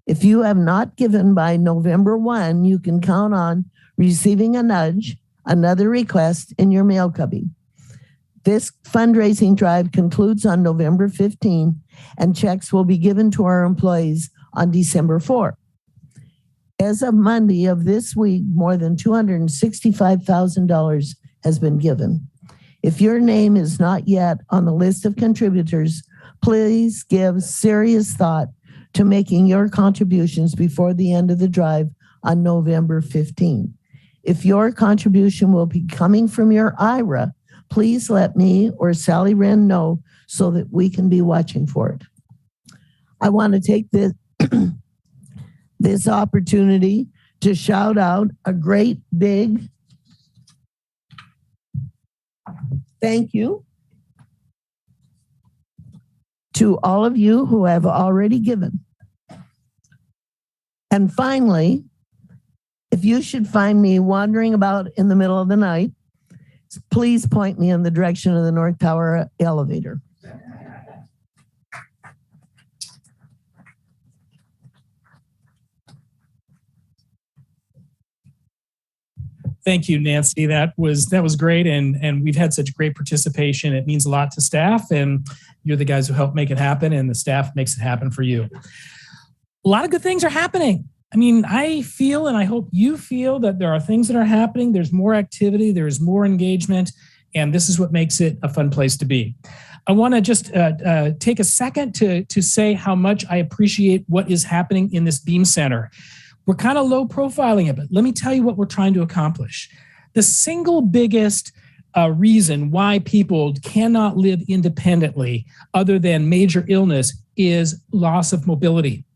If you have not given by November 1, you can count on receiving a nudge, another request in your mail cubby. This fundraising drive concludes on November 15, and checks will be given to our employees on December 4. As of Monday of this week, more than $265,000 has been given. If your name is not yet on the list of contributors, please give serious thought to making your contributions before the end of the drive on November 15. If your contribution will be coming from your IRA, please let me or Sally Wren know so that we can be watching for it. I want to take this, this opportunity to shout out a great big thank you to all of you who have already given. And finally, if you should find me wandering about in the middle of the night, please point me in the direction of the North Tower elevator. Thank you, Nancy. That was great, and we've had such great participation. It means a lot to staff, and you're the guys who help make it happen, and the staff makes it happen for you. A lot of good things are happening. I mean, I feel, and I hope you feel, that there are things that are happening. There's more activity, there's more engagement, and this is what makes it a fun place to be. I want to just take a second to say how much I appreciate what is happening in this Beam Center. We're kind of low profiling it, but let me tell you what we're trying to accomplish. The single biggest reason why people cannot live independently other than major illness is loss of mobility.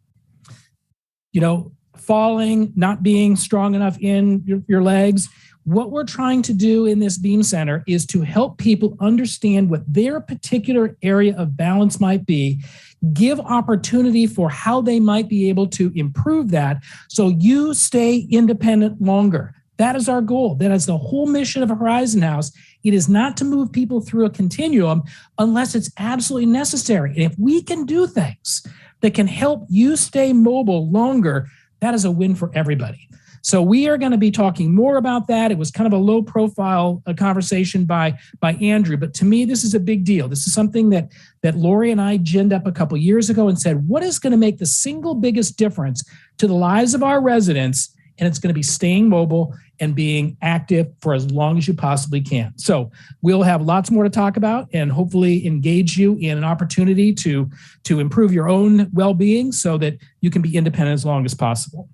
You know, falling, not being strong enough in your legs. What we're trying to do in this Beam Center is to help people understand what their particular area of balance might be, give opportunity for how they might be able to improve that so you stay independent longer. That is our goal. That is the whole mission of Horizon House. It is not to move people through a continuum unless it's absolutely necessary. And if we can do things that can help you stay mobile longer, that is a win for everybody. So we are going to be talking more about that. It was kind of a low profile conversation by Andrew, but to me, this is a big deal. This is something that Lori and I ginned up a couple years ago and said, what is going to make the single biggest difference to the lives of our residents? And it's going to be staying mobile and being active for as long as you possibly can. So we'll have lots more to talk about and hopefully engage you in an opportunity to improve your own well-being so that you can be independent as long as possible.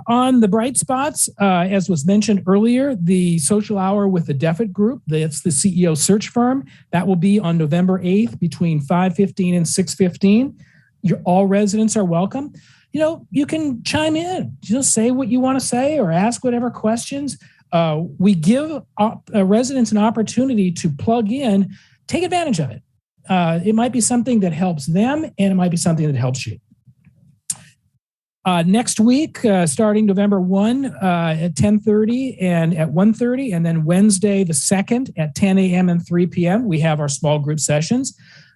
On the bright spots, as was mentioned earlier, the social hour with the DEFIT group, that's the CEO search firm, that will be on November 8th between 5:15 and 6:15. All residents are welcome. You know, you can chime in, just say what you want to say or ask whatever questions. We give residents an opportunity to plug in. Take advantage of it. It might be something that helps them, and it might be something that helps you. Next week, starting November 1 at 10:30 and at 1:30, and then Wednesday the 2nd at 10 a.m. and 3 p.m., we have our small group sessions.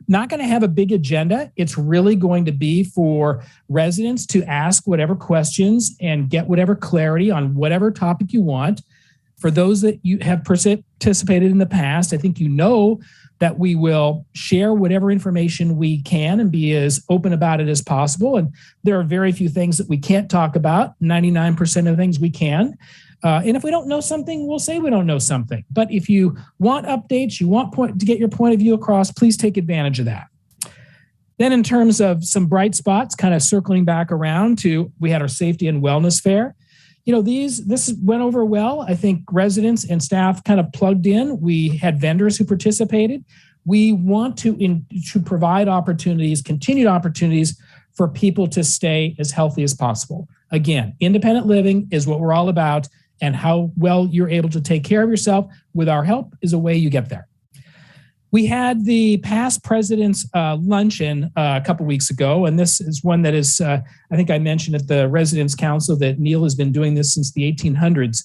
Not going to have a big agenda. It's really going to be for residents to ask whatever questions and get whatever clarity on whatever topic you want. For those that you have participated in the past, I think you know that we will share whatever information we can and be as open about it as possible. And there are very few things that we can't talk about. 99% of things we can. And if we don't know something, we'll say we don't know something. But if you want updates, you want to get your point of view across, please take advantage of that. Then in terms of some bright spots, kind of circling back around to, we had our safety and wellness fair. This went over well. I think residents and staff kind of plugged in. We had vendors who participated. We want to provide opportunities, continued opportunities for people to stay as healthy as possible. Again, independent living is what we're all about, and how well you're able to take care of yourself with our help is a way you get there. We had the past president's luncheon a couple weeks ago, and this is one that is, I think I mentioned at the Residents Council that Neil has been doing this since the 1800s.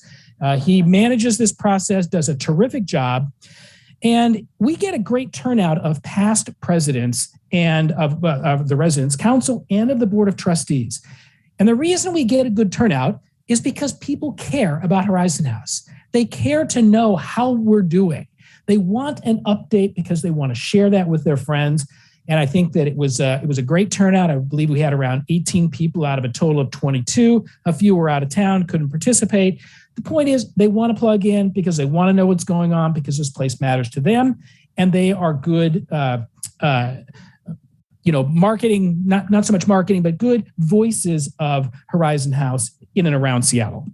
He manages this process, does a terrific job, and we get a great turnout of past presidents and of the Residents Council and of the Board of Trustees. And the reason we get a good turnout is because people care about Horizon House. They care to know how we're doing. They want an update because they want to share that with their friends. And I think that it was a great turnout. I believe we had around 18 people out of a total of 22. A few were out of town, couldn't participate. The point is they want to plug in because they want to know what's going on, because this place matters to them. And they are good, marketing, not so much marketing, but good voices of Horizon House in and around Seattle.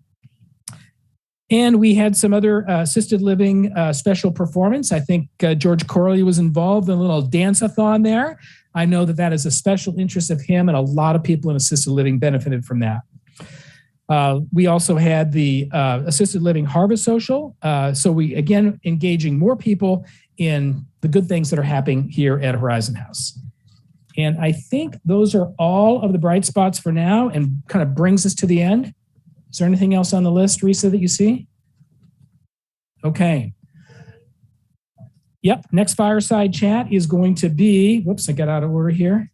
And we had some other assisted living special performance. I think George Corley was involved in a little dance-a-thon there. I know that is a special interest of him, and a lot of people in assisted living benefited from that. We also had the assisted living harvest social. So we, again, engaging more people in the good things that are happening here at Horizon House. And I think those are all of the bright spots for now, and kind of brings us to the end. Is there anything else on the list, Risa, that you see? Okay. Yep, next Fireside chat is going to be, whoops, I got out of order here.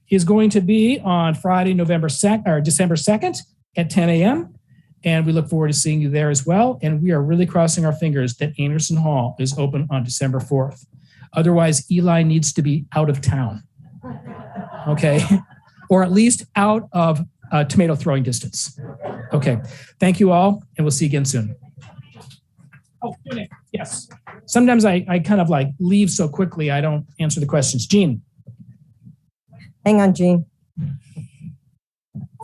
Is going to be on Friday, December 2nd at 10 a.m. And we look forward to seeing you there as well. And we are really crossing our fingers that Anderson Hall is open on December 4th. Otherwise, Eli needs to be out of town. Okay. Or at least out of tomato throwing distance. Okay, thank you all, and we'll see you again soon. Oh, yes. Sometimes I kind of like leave so quickly, I don't answer the questions. Jean. Hang on, Jean.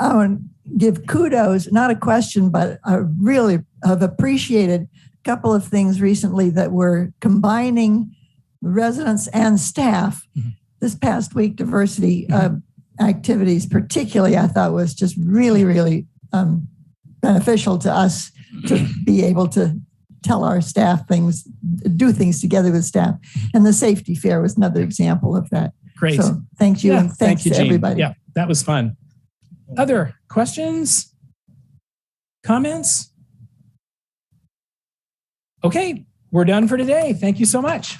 I want to give kudos, not a question, but I really have appreciated a couple of things recently that were combining residents and staff. This past week, diversity activities particularly, I thought was just really, really beneficial to us to be able to tell our staff things, do things together with staff. And the safety fair was another example of that. Great. So thank you, and thanks to everybody. Yeah, that was fun. Other questions? Comments? Okay, we're done for today. Thank you so much.